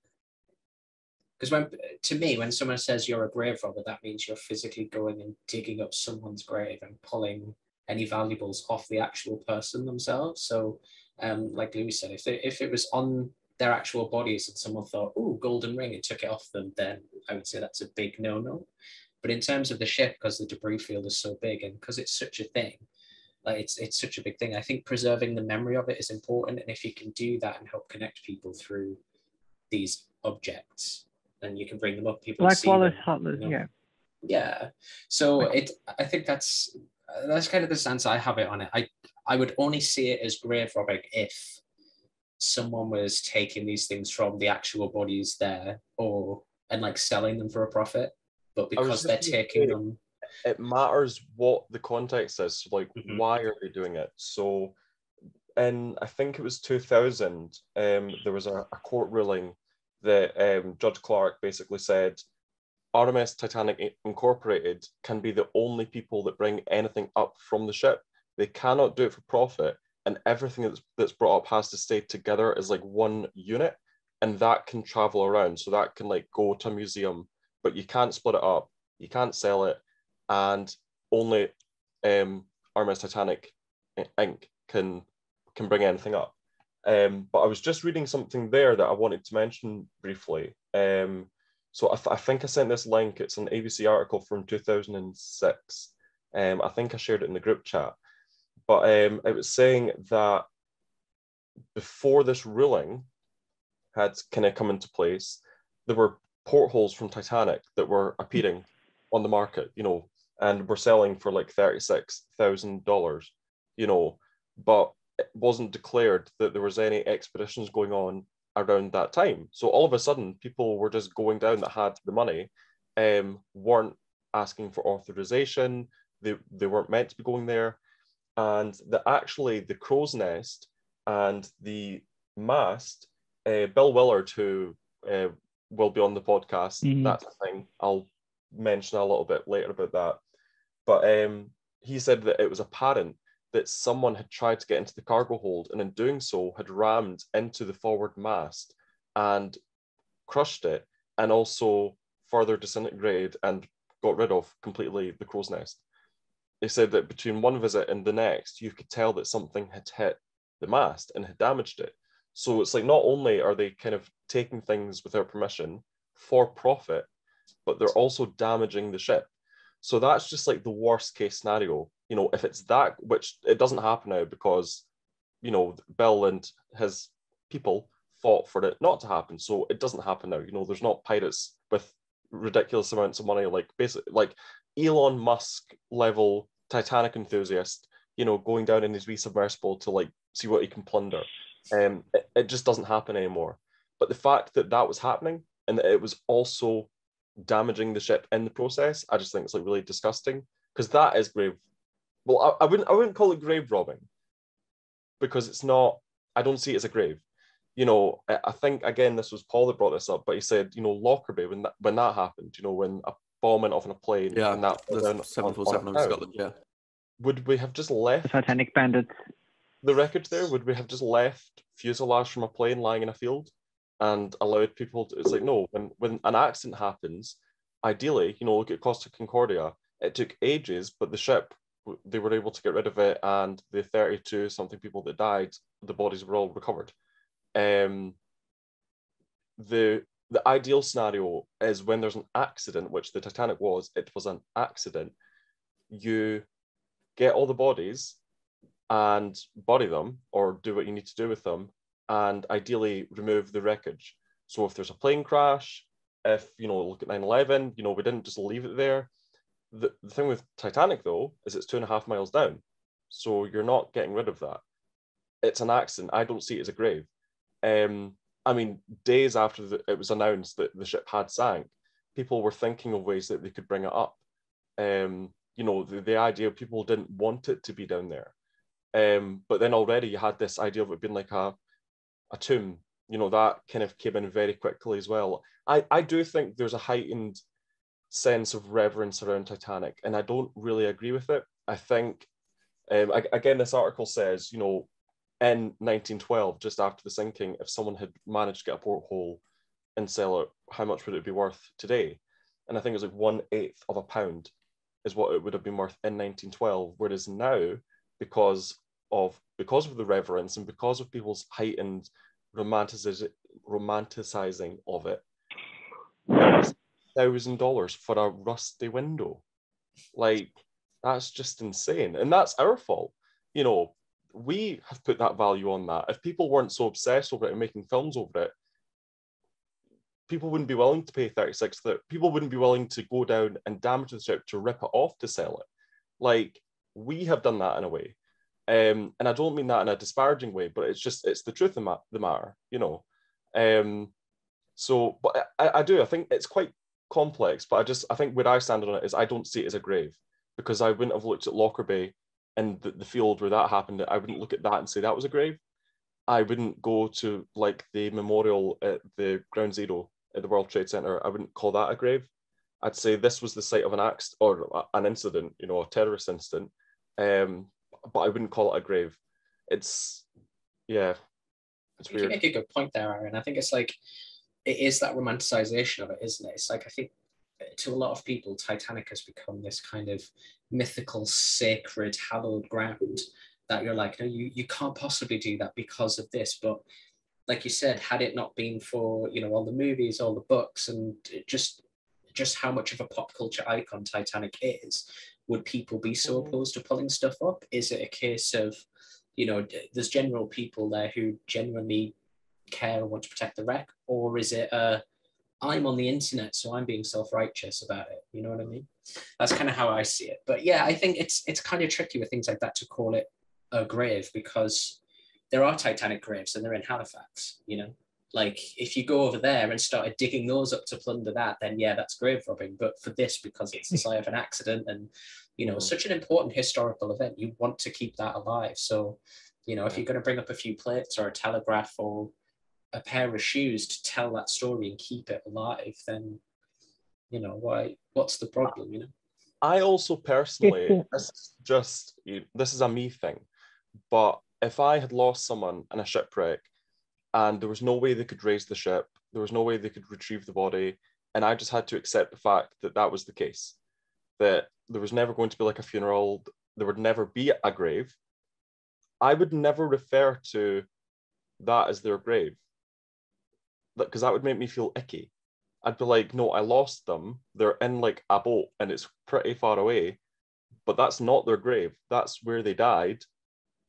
because when someone says you're a grave robber, that means you're physically going and digging up someone's grave and pulling any valuables off the actual person themselves. So, like Louis said, if it was on their actual bodies and someone thought, "Oh, golden ring," and took it off them, then I would say that's a big no-no. But in terms of the ship, because the debris field is so big and because it's such a thing, like it's such a big thing, I think preserving the memory of it is important. And if you can do that and help connect people through these objects, then you can bring them up. People Like see Wallace, them, Hartley, you know? yeah. Yeah. So I think that's kind of the stance I have it on it. I would only see it as grave robbing if someone was taking these things from the actual bodies there and like selling them for a profit. But because they're taking them, it matters what the context is. So like, why are they doing it? So I think it was 2000, there was a court ruling that Judge Clark basically said RMS Titanic Incorporated can be the only people that bring anything up from the ship. They cannot do it for profit, and everything that's brought up has to stay together as like one unit, and that can travel around. So that can like go to a museum, but you can't split it up, you can't sell it, and only RMS Titanic Inc. can bring anything up. But I was just reading something there that I wanted to mention briefly. So I think I sent this link. It's an ABC article from 2006. I think I shared it in the group chat. But it was saying that before this ruling had kind of come into place, there were portholes from Titanic that were appearing on the market, you know, and were selling for like $36,000, you know, but it wasn't declared that there was any expeditions going on around that time. So all of a sudden, people were just going down that had the money, weren't asking for authorization. They weren't meant to be going there. And actually the crow's nest and the mast, Bill Willard, who will be on the podcast, that's the thing. I'll mention a little bit later about that. But he said that it was apparent that someone had tried to get into the cargo hold, and in doing so had rammed into the forward mast and crushed it, and also further disintegrated and got rid of completely the crow's nest. They said that between one visit and the next, you could tell that something had hit the mast and had damaged it. So it's like, not only are they kind of taking things without permission for profit, but they're also damaging the ship. So that's just like the worst case scenario. You know, if it's that, which it doesn't happen now because, you know, Bill and his people fought for it not to happen. So it doesn't happen now. You know, there's not pirates with ridiculous amounts of money, like basically like Elon Musk level Titanic enthusiast, you know, going down in his wee submersible to like see what he can plunder. It just doesn't happen anymore. But the fact that that was happening and that it was also damaging the ship in the process, I just think it's like really disgusting, because that is grave. Well, I wouldn't call it grave robbing, because it's not. I don't see it as a grave. You know, I think again this was Paul that brought this up, but he said, you know, Lockerbie, when that happened, you know, when a bomb went off in a plane, yeah, and that the 747 over Scotland, yeah. Would we have just left the Titanic bandits? The wreckage there? Would we have just left fuselage from a plane lying in a field and allowed people to? It's like, no. When an accident happens, ideally, you know, look at Costa Concordia. It took ages, but the ship, they were able to get rid of it, and the 32 something people that died, the bodies were all recovered. The ideal scenario is when there's an accident, which the Titanic was. It was an accident. You get all the bodies and bury them, or do what you need to do with them, and ideally remove the wreckage. So if there's a plane crash, if, you know, look at 9/11, you know, we didn't just leave it there. The thing with Titanic, though, is it's 2.5 miles down. So you're not getting rid of that. It's an accident. I don't see it as a grave. I mean, days after it was announced that the ship had sank, people were thinking of ways that they could bring it up. You know, the idea of people didn't want it to be down there. But then already you had this idea of it being like a tomb. You know, that kind of came in very quickly as well. I do think there's a heightened sense of reverence around Titanic, and I don't really agree with it. I think, again, this article says, you know, in 1912, just after the sinking, if someone had managed to get a porthole and sell it, how much would it be worth today? And I think it was like 1/8 of a pound. is what it would have been worth in 1912, whereas now, because of the reverence and because of people's heightened romanticizing of it, it's $1,000 for a rusty window. Like, that's just insane, and that's our fault. You know, we have put that value on that. If people weren't so obsessed over it and making films over it, people wouldn't be willing to pay 36. People wouldn't be willing to go down and damage the ship to rip it off to sell it. Like, we have done that in a way. And I don't mean that in a disparaging way, but it's the truth of the matter, you know. So, but I think it's quite complex, but I think where I stand on it is I don't see it as a grave, because I wouldn't have looked at Lockerbie and the field where that happened. I wouldn't look at that and say that was a grave. I wouldn't go to like the memorial at the Ground Zero at the World Trade Center. I wouldn't call that a grave. I'd say this was the site of an accident or an incident, you know, a terrorist incident. But I wouldn't call it a grave. It's weird. You make a good point there, Arron. I think it's like, it is that romanticization of it, isn't it? It's like, I think to a lot of people, Titanic has become this kind of mythical, sacred, hallowed ground that you're like, no, you can't possibly do that because of this. But like you said, had it not been for, you know, all the movies, all the books, and just how much of a pop culture icon Titanic is, would people be so opposed to pulling stuff up? Is it a case of, you know, there's general people there who genuinely care and want to protect the wreck? Or is it I'm on the internet, so I'm being self-righteous about it? You know what I mean? That's kind of how I see it. But yeah, I think it's kind of tricky with things like that to call it a grave, because there are Titanic graves and they're in Halifax, you know? Like, if you go over there and started digging those up to plunder that, then yeah, that's grave robbing. But for this, because it's the site of an accident and, you know, such an important historical event, you want to keep that alive. So, you know, if you're going to bring up a few plates or a telegraph or a pair of shoes to tell that story and keep it alive, then, you know, what's the problem, you know? I also personally, this is a me thing, but if I had lost someone in a shipwreck and there was no way they could raise the ship, there was no way they could retrieve the body, and I just had to accept the fact that that was the case, that there was never going to be like a funeral, there would never be a grave, I would never refer to that as their grave, because that would make me feel icky. I'd be like, no, I lost them. They're in like a boat and it's pretty far away, but that's not their grave. That's where they died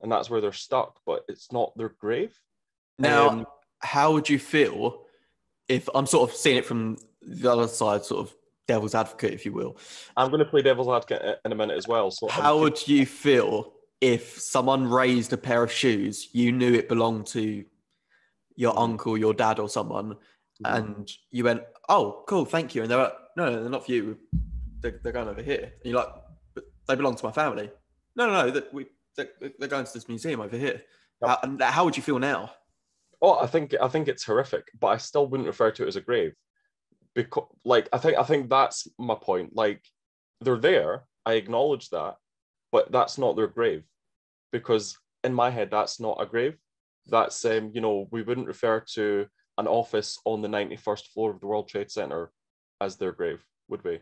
and that's where they're stuck, but it's not their grave. Now, how would you feel if, I'm sort of seeing it from the other side, sort of devil's advocate, if you will. I'm going to play devil's advocate in a minute as well. So how would you feel if someone raised a pair of shoes, you knew it belonged to your uncle, your dad or someone, and you went, oh, cool, thank you. And they're like, no, they're not for you. They're going over here. And you're like, but they belong to my family. No, they're going to this museum over here. Yep. How would you feel now? Oh, I think it's horrific, but I still wouldn't refer to it as a grave, because, like, I think that's my point. Like, they're there, I acknowledge that, but that's not their grave, because in my head, that's not a grave. That's you know, we wouldn't refer to an office on the 91st floor of the World Trade Center as their grave, would we?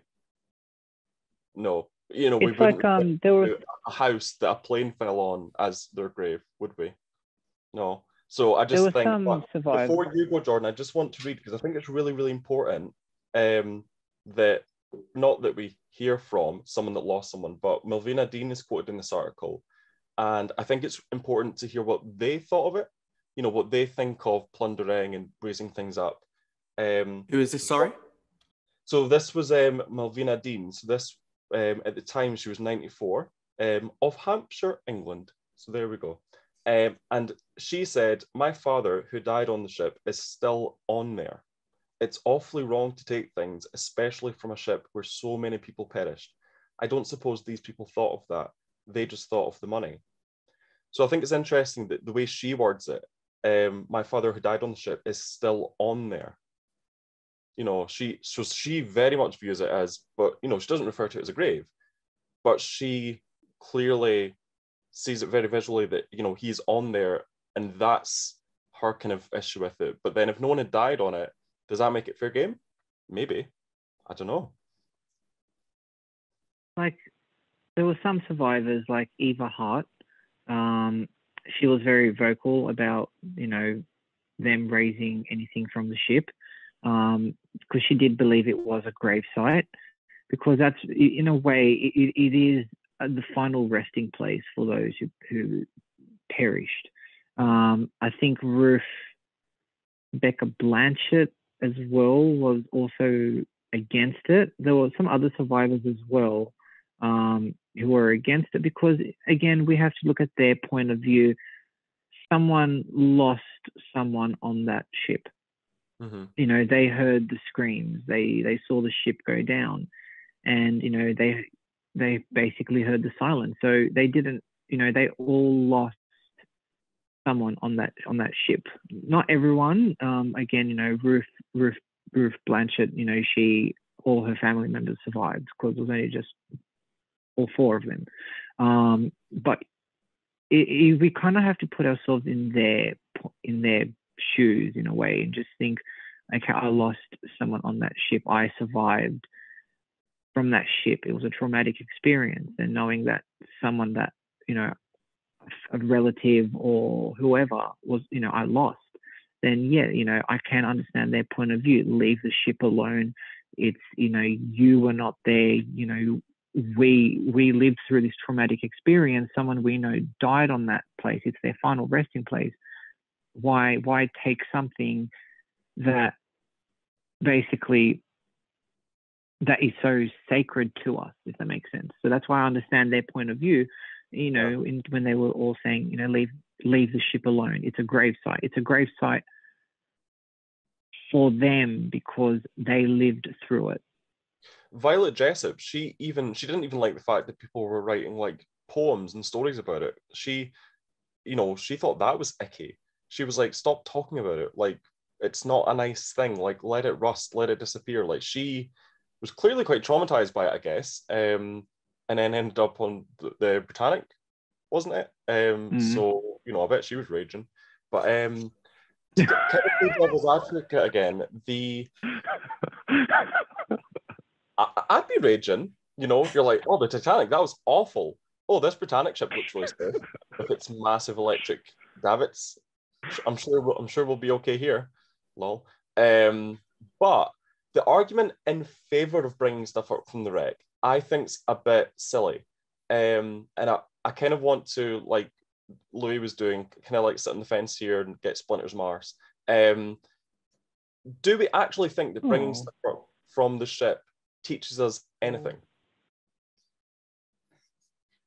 No, you know, we wouldn't there was a house that a plane fell on as their grave, would we? No. So I just think, before you go, Jordan, I just want to read, because I think it's really, really important that, not that we hear from someone that lost someone, but Malvina Dean is quoted in this article. And I think it's important to hear what they thought of it, you know, what they think of plundering and raising things up. Who is this, sorry? So this was Malvina Dean. So this, at the time, she was 94, of Hampshire, England. So there we go. And she said, my father, who died on the ship, is still on there. It's awfully wrong to take things, especially from a ship where so many people perished. I don't suppose these people thought of that. They just thought of the money. So I think it's interesting that the way she words it, my father who died on the ship is still on there. You know, she very much views it as, but, you know, she doesn't refer to it as a grave, but she clearly sees it very visually that, you know, he's on there, and that's her kind of issue with it. But then if no one had died on it, does that make it fair game? Maybe. I don't know. like there were some survivors like Eva Hart. She was very vocal about, them raising anything from the ship, because she did believe it was a grave site, because that's, in a way, it is the final resting place for those who perished. I think Rebecca Blanchett as well was also against it. There were some other survivors as well, who were against it, because again, we have to look at their point of view. Someone lost someone on that ship. Mm-hmm. They heard the screams, they saw the ship go down, and they basically heard the silence. So they didn't, they all lost someone on that ship. Not everyone. Again, Ruth Blanchett, all her family members survived, because it was only just all four of them. But we kind of have to put ourselves in their shoes in a way, and just think, okay, I lost someone on that ship. I survived from that ship. It was a traumatic experience, and knowing that someone that, a relative or whoever was, I lost, then yeah, I can understand their point of view. Leave the ship alone. It's, you were not there, we lived through this traumatic experience. Someone we know died on that place. It's their final resting place. Why take something that basically that is so sacred to us, if that makes sense? So that's why I understand their point of view, when they were all saying, leave the ship alone. It's a grave site. It's a grave site for them because they lived through it. Violet Jessup, she didn't even like the fact that people were writing like poems and stories about it. She thought that was icky. She was like, stop talking about it. Like, it's not a nice thing. Like, let it rust, let it disappear. Like, she was clearly quite traumatized by it, I guess. And then ended up on the Britannic, wasn't it? So, I bet she was raging. But to get the devil's advocate again, I'd be raging, if you're like, oh, the Titanic, that was awful. Oh, this Britannic ship looks really stiff. If it's massive electric davits, I'm sure we'll be okay here. Lol. But the argument in favor of bringing stuff up from the wreck, I think's a bit silly. And I kind of want to, like Louie was doing, kind of like sit on the fence here and get Splinter's Mars. Do we actually think that bringing stuff up from the ship teaches us anything?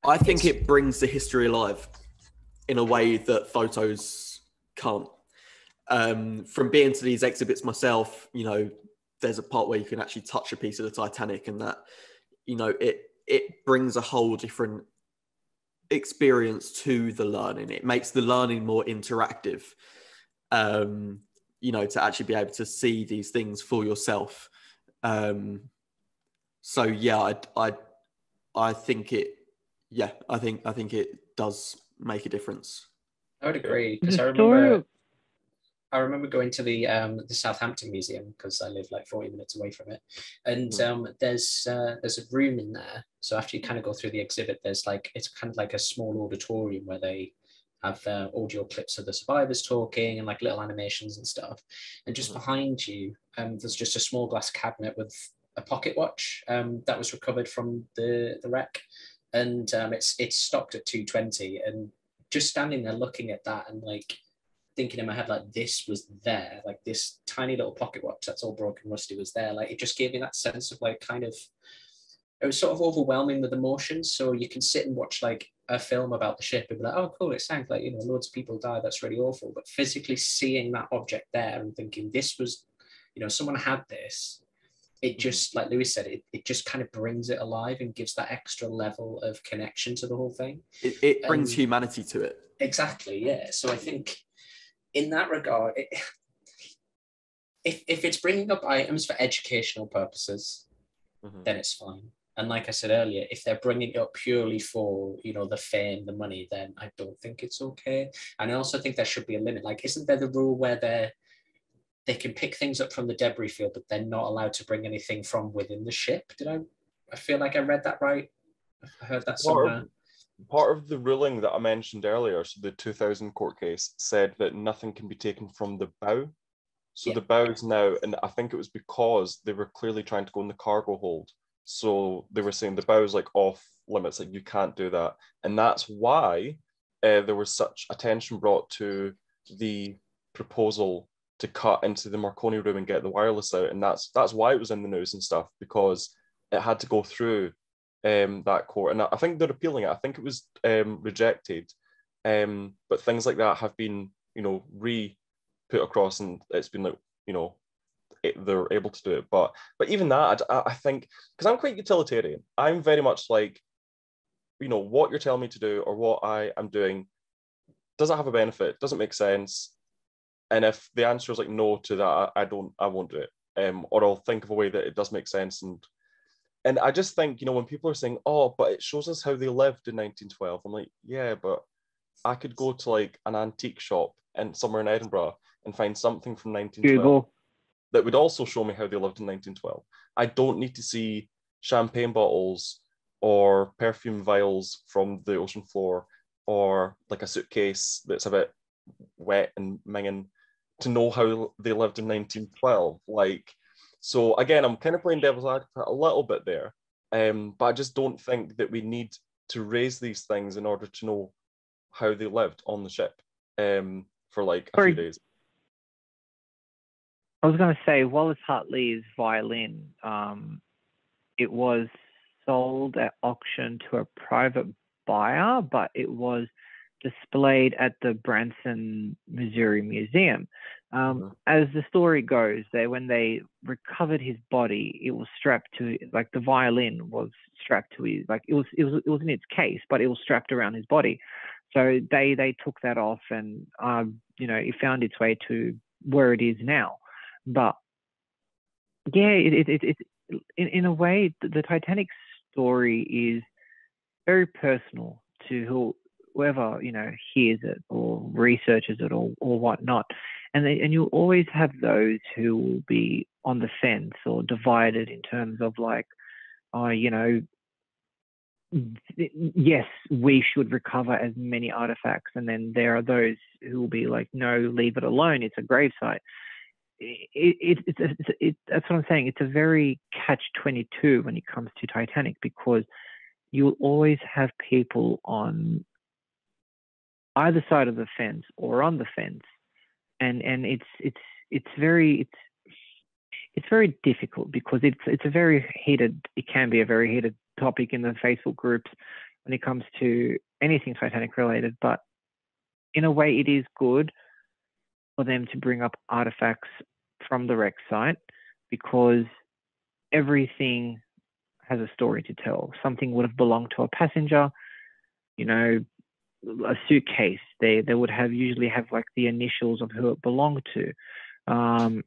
I think it brings the history alive in a way that photos can't. From being to these exhibits myself, there's a part where you can actually touch a piece of the Titanic, and that, it brings a whole different experience to the learning. It makes the learning more interactive, to actually be able to see these things for yourself. So yeah, I think it does make a difference. I would agree, because I remember going to the Southampton Museum, because I live like 40 minutes away from it, and there's a room in there. So after you kind of go through the exhibit, it's kind of like a small auditorium where they have audio clips of the survivors talking and like little animations and stuff. And just behind you, there's just a small glass cabinet with a pocket watch that was recovered from the wreck, and it's stocked at 220. And just standing there looking at that and like thinking in my head, like, this was there, like this tiny little pocket watch that's all broken rusty was there. Like, it just gave me that sense of like kind of, it was sort of overwhelming with emotions. So you can sit and watch like a film about the ship and be like, oh cool, it sounds like, loads of people died, that's really awful. But physically seeing that object there and thinking this was, someone had this, it just, like Louis said, it just kind of brings it alive and gives that extra level of connection to the whole thing. It brings humanity to it. Exactly, yeah. So I think in that regard, if it's bringing up items for educational purposes, then it's fine. And like I said earlier, if they're bringing it up purely for, the fame, the money, then I don't think it's okay. And I also think there should be a limit. Like, isn't there the rule where they can pick things up from the debris field, but they're not allowed to bring anything from within the ship? I feel like I read that right? I heard that Part somewhere. of, part of the ruling that I mentioned earlier, so the 2000 court case, said that nothing can be taken from the bow. So Yeah. the bow is now, and I think it was because they were clearly trying to go in the cargo hold. So they were saying the bow is like off limits, like you can't do that. And that's why there was such attention brought to the proposal to cut into the Marconi room and get the wireless out. And that's why it was in the news and stuff, because it had to go through that court. And I think they're appealing it. I think it was rejected. But things like that have been, put across, and it's been like, they're able to do it. But even that, I think, because I'm quite utilitarian, I'm very much like, what you're telling me to do or what I am doing, does it have a benefit? Does it make sense? And if the answer is like no to that, I won't do it. Or I'll think of a way that it does make sense. And I just think, when people are saying, oh, but it shows us how they lived in 1912, I'm like, yeah, but I could go to like an antique shop and somewhere in Edinburgh and find something from 1912 Google. that would also show me how they lived in 1912. I don't need to see champagne bottles or perfume vials from the ocean floor or like a suitcase that's a bit wet and minging to know how they lived in 1912. Like, so again, I'm kind of playing devil's advocate a little bit there, but I just don't think that we need to raise these things in order to know how they lived on the ship for like a few days. I was going to say, Wallace Hartley's violin, it was sold at auction to a private buyer, but it was displayed at the Branson, Missouri Museum. As the story goes, when they recovered his body, it was strapped to, like, the violin was strapped to his, like, it was in its case, but it was strapped around his body. So they took that off, and it found its way to where it is now. But yeah, it in a way, the Titanic story is very personal to whoever hears it or researches it or whatnot, and you'll always have those who will be on the fence or divided in terms of like, yes, we should recover as many artifacts, and then there are those who will be like, no, leave it alone, it's a gravesite. That's what I'm saying. It's a very catch-22 when it comes to Titanic, because you'll always have people on either side of the fence or on the fence, and it's very difficult, because it can be a very heated topic in the Facebook groups when it comes to anything Titanic related. But in a way, it is good for them to bring up artifacts from the wreck site, because everything has a story to tell. Something would have belonged to a passenger, a suitcase. They would usually have like the initials of who it belonged to. I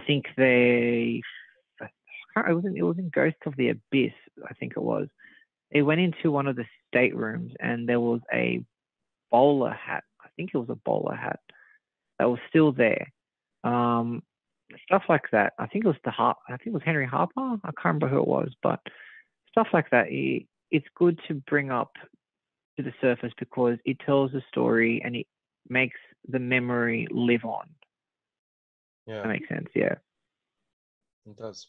think it was in Ghost of the Abyss, I think it was. They went into one of the staterooms and there was a bowler hat. I think it was a bowler hat that was still there. Stuff like that. I think it was Henry Harper. I can't remember who it was, but stuff like that. It's good to bring up to the surface, because it tells a story and it makes the memory live on. Yeah, that makes sense. Yeah, it does.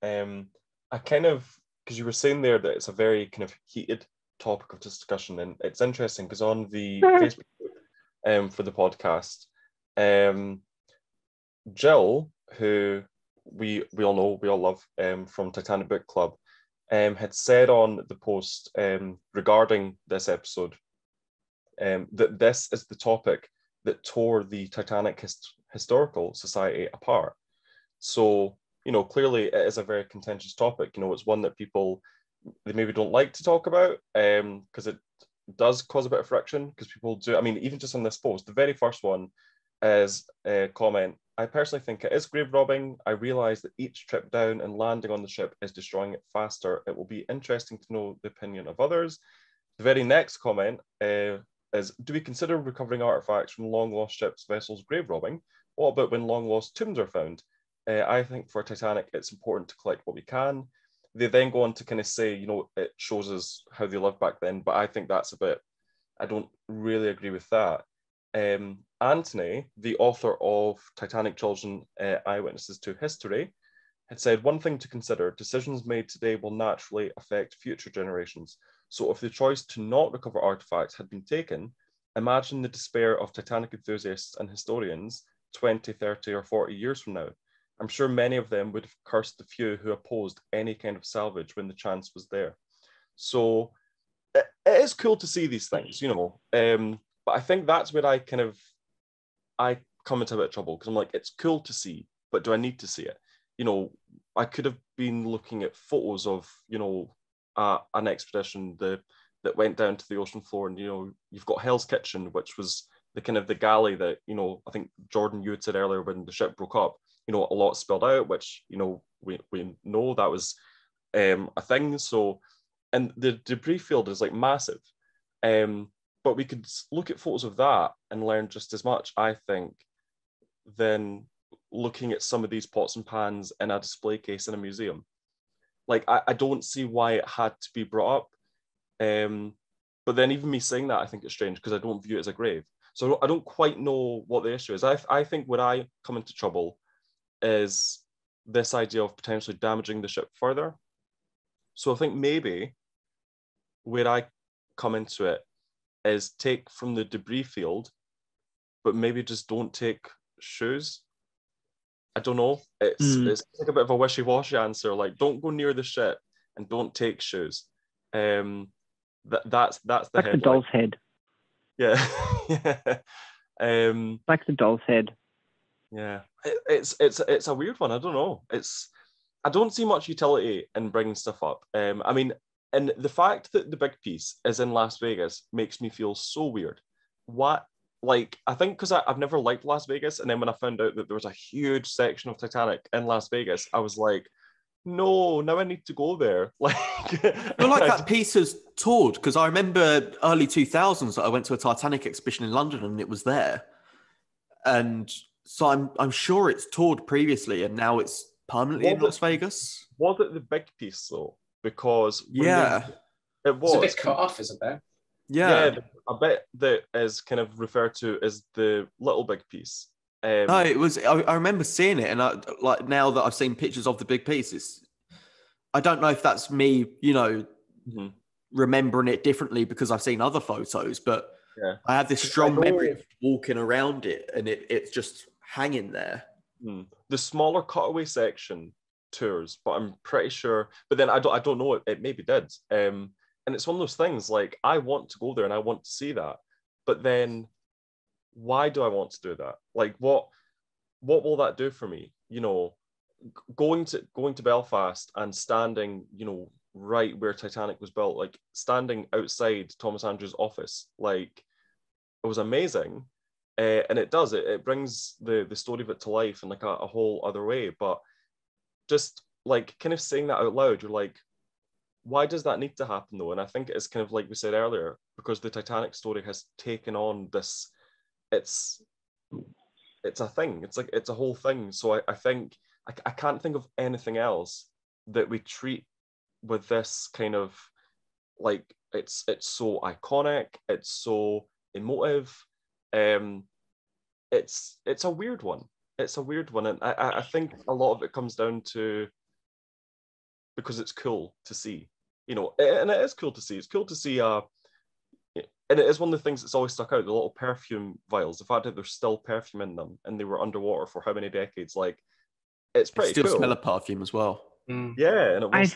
I kind of, because you were saying there that it's a very kind of heated topic of discussion, and it's interesting because on the Facebook group for the podcast, Jill, who we all know, we all love from Titanic Book Club, had said on the post regarding this episode that this is the topic that tore the Titanic Historical Society apart. So, clearly it is a very contentious topic. It's one that people, they maybe don't like to talk about because it does cause a bit of friction, because people do, even just on this post, the very first one is a comment: I personally think it is grave robbing. I realise that each trip down and landing on the ship is destroying it faster. It will be interesting to know the opinion of others. The very next comment is, do we consider recovering artefacts from long lost ships, vessels grave robbing? What about when long lost tombs are found? I think for Titanic, it's important to collect what we can. they then go on to kind of say, you know, it shows us how they lived back then. But I think that's a bit, I don't really agree with that. Anthony, the author of Titanic Children Eyewitnesses to History, had said, one thing to consider, decisions made today will naturally affect future generations. So if the choice to not recover artifacts had been taken, imagine the despair of Titanic enthusiasts and historians 20, 30 or 40 years from now. I'm sure many of them would have cursed the few who opposed any kind of salvage when the chance was there. So it is cool to see these things, you know. But I think that's where I come into a bit of trouble, because I'm like, it's cool to see, but do I need to see it? You know, I could have been looking at photos of, you know, an expedition that went down to the ocean floor, and, you know, you've got Hell's Kitchen, which was the kind of the galley that, you know, I think Jordan, you had said earlier when the ship broke up, you know, a lot spilled out, which, you know, we know that was a thing. So, and the debris field is like massive. But we could look at photos of that and learn just as much, I think, than looking at some of these pots and pans in a display case in a museum. Like, I don't see why it had to be brought up. But then even me saying that, I think it's strange because I don't view it as a grave. So I don't quite know what the issue is. I think where I come into trouble is this idea of potentially damaging the ship further. So I think maybe where I come into it is take from the debris field, but maybe just don't take shoes. I don't know. It's like a bit of a wishy-washy answer. Like, don't go near the ship and don't take shoes. That's the like headline. the doll's head. Yeah. Yeah. Like the doll's head. Yeah. It's a weird one. I don't know. I don't see much utility in bringing stuff up. I mean, and the fact that the big piece is in Las Vegas makes me feel so weird. What? Like, I think because I've never liked Las Vegas, and then when I found out that there was a huge section of Titanic in Las Vegas, I was like, no, now I need to go there. Like, I feel like that piece has toured, because I remember early 2000s that I went to a Titanic exhibition in London and it was there. And so I'm sure it's toured previously and now it's permanently in Las Vegas. Was it the big piece though? Because yeah, it was. It's a bit cut off, isn't there? Yeah, a bit that is kind of referred to as the little big piece. No, it was. I remember seeing it, and like now that I've seen pictures of the big pieces, I don't know if that's me, you know, remembering it differently because I've seen other photos, but yeah. I have this strong memory of walking around it, and it's just hanging there. The smaller cutaway section tours, but I'm pretty sure. But then I don't know. It maybe did. And it's one of those things. Like, I want to go there and I want to see that, but then why do I want to do that? Like, what will that do for me? You know, going to Belfast and standing, you know, right where Titanic was built, like standing outside Thomas Andrews' office, like, it was amazing. And it brings the story of it to life in like a whole other way. But just like kind of saying that out loud, you're like, why does that need to happen though? And I think it's kind of like we said earlier, because the Titanic story has taken on this, it's a thing. It's like, it's a whole thing. So I think I can't think of anything else that we treat with this kind of, like, it's so iconic, it's so emotive. It's a weird one. It's a weird one. And I think a lot of it comes down to because it's cool to see, you know, and it is cool to see. It's cool to see, and it is one of the things that's always stuck out, the little perfume vials, the fact that there's still perfume in them and they were underwater for how many decades, like, it's pretty still cool. Smell of perfume as well. Yeah, and it was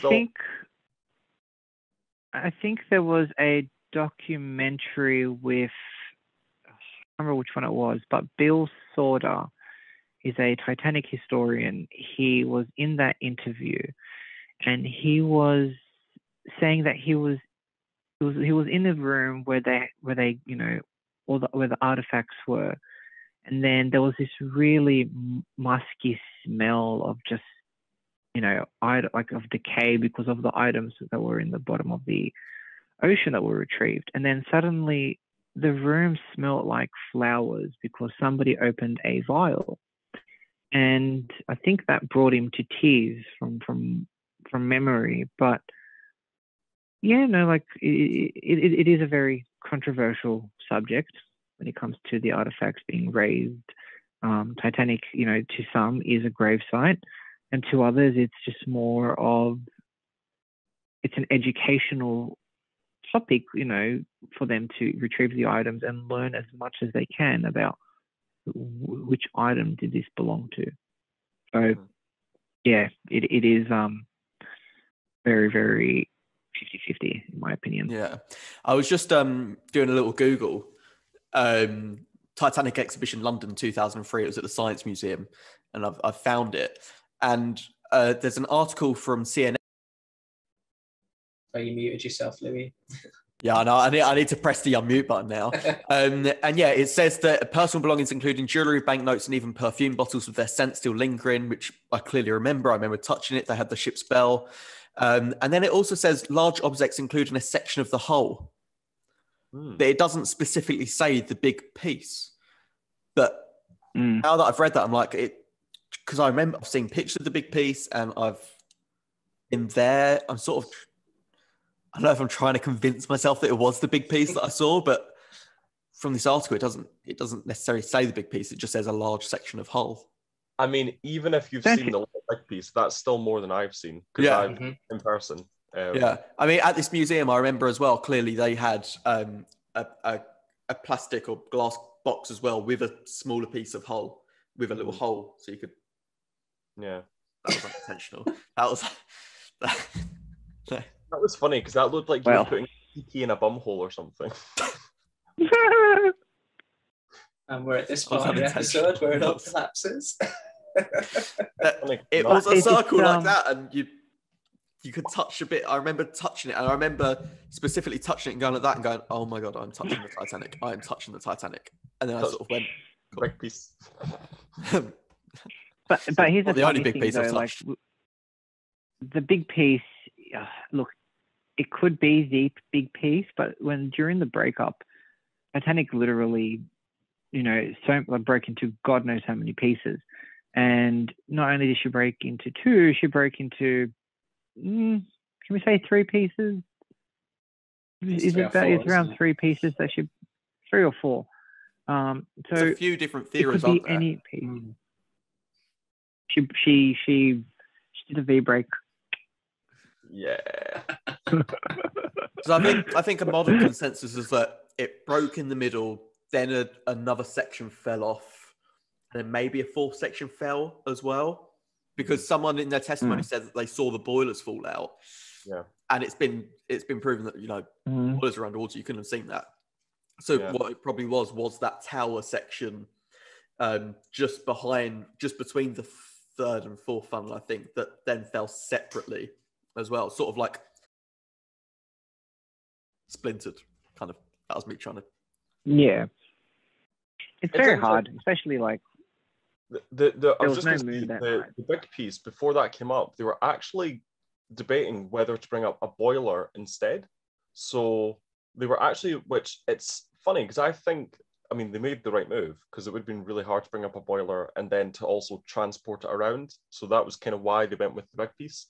I think there was a documentary with, I can't remember which one it was, but Bill Sauter is a Titanic historian. He was in that interview, and he was saying that he was in the room where they you know, where the artifacts were, and then there was this really musky smell of just, you know, like of decay because of the items that were in the bottom of the ocean that were retrieved. And then suddenly the room smelled like flowers because somebody opened a vial. And I think that brought him to tears from from memory, but yeah, no, like it is a very controversial subject when it comes to the artifacts being raised. Titanic, to some is a gravesite, and to others, it's just more of it's an educational topic, for them to retrieve the items and learn as much as they can about which item did this belong to. So, yeah, it is very, very 50-50 in my opinion. Yeah, I was just doing a little Google. Titanic exhibition London 2003. It was at the Science Museum, and I've found it. And there's an article from CNN. Oh, you muted yourself, Louie. Yeah, I know. I need to press the unmute button now. And yeah, it says that personal belongings, including jewelry, banknotes, and even perfume bottles with their scent still lingering, which I clearly remember. I remember touching it. They had the ship's bell. And then it also says large objects including a section of the hull. But it doesn't specifically say the big piece. But now that I've read that, I'm like, because I remember I've seen pictures of the big piece, and I've been there. I'm sort of, I don't know if I'm trying to convince myself that it was the big piece that I saw, but from this article, it doesn't necessarily say the big piece. It just says a large section of hull. I mean, even if you've seen the big piece, that's still more than I've seen, because I've in person. Yeah, I mean, at this museum, I remember as well, clearly they had a plastic or glass box as well with a smaller piece of hull, with a little hole, so you could... Yeah. That was unintentional. That was... That was funny, because that looked like you were putting a key in a bum hole or something. And we're at this part of the episode where it all collapses. It was a circle like that, and you could touch a bit. I remember touching it, and I remember specifically touching it and going like that and going, "Oh my god, I'm touching the Titanic! I am touching the Titanic!" And then I sort of went, cool. Big piece. but here's the only big thing, piece though, I've like touched. the big piece. Look, it could be the big piece, but during the breakup, Titanic literally, broke into God knows how many pieces. And not only did she break into two, she broke into, can we say 3 pieces? It's around 3 pieces that 3 or 4. So there's a few different theories. It could be any piece. She did a V break. Yeah. So I think a modern consensus is that it broke in the middle, then another section fell off, and then maybe a 4th section fell as well, because someone in their testimony said that they saw the boilers fall out. Yeah. And it's been proven that boilers are underwater. You couldn't have seen that. So what it probably was that tower section, just between the 3rd and 4th funnel, I think, that then fell separately as well, sort of like splintered. Kind of, that was me trying to. Yeah, it's very hard, especially like the big piece. Before that came up, they were actually debating whether to bring up a boiler instead. So they were actually, which it's funny because I mean, they made the right move, because it would have been really hard to bring up a boiler and then to also transport it around. So that was kind of why they went with the big piece.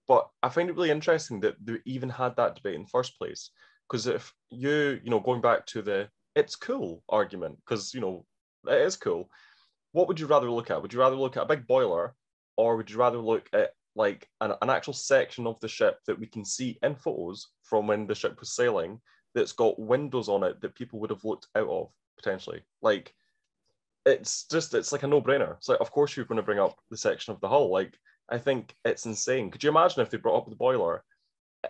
But I find it really interesting that they even had that debate in the first place. Because if going back to the it's cool argument, because, it is cool. What would you rather look at? Would you rather look at a big boiler, or would you rather look at like an actual section of the ship that we can see in photos from when the ship was sailing, that's got windows on it that people would have looked out of potentially? Like, it's like a no-brainer. It's like, of course you're going to bring up the section of the hull. Like, I think it's insane. Could you imagine if they brought up the boiler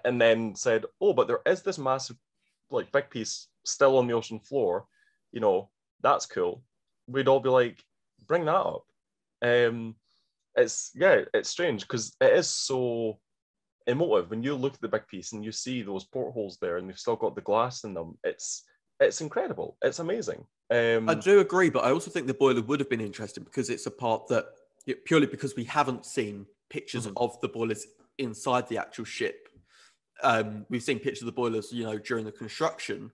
and then said, oh, but there is this massive, like, big piece still on the ocean floor, that's cool. We'd all be like, bring that up. It's strange, because it is so emotive when you look at the big piece and you see those portholes there and they've still got the glass in them. It's incredible. It's amazing. I do agree, but I also think the boiler would have been interesting, because it's a part that, purely because we haven't seen pictures of the boilers inside the actual ship. We've seen pictures of the boilers, during the construction.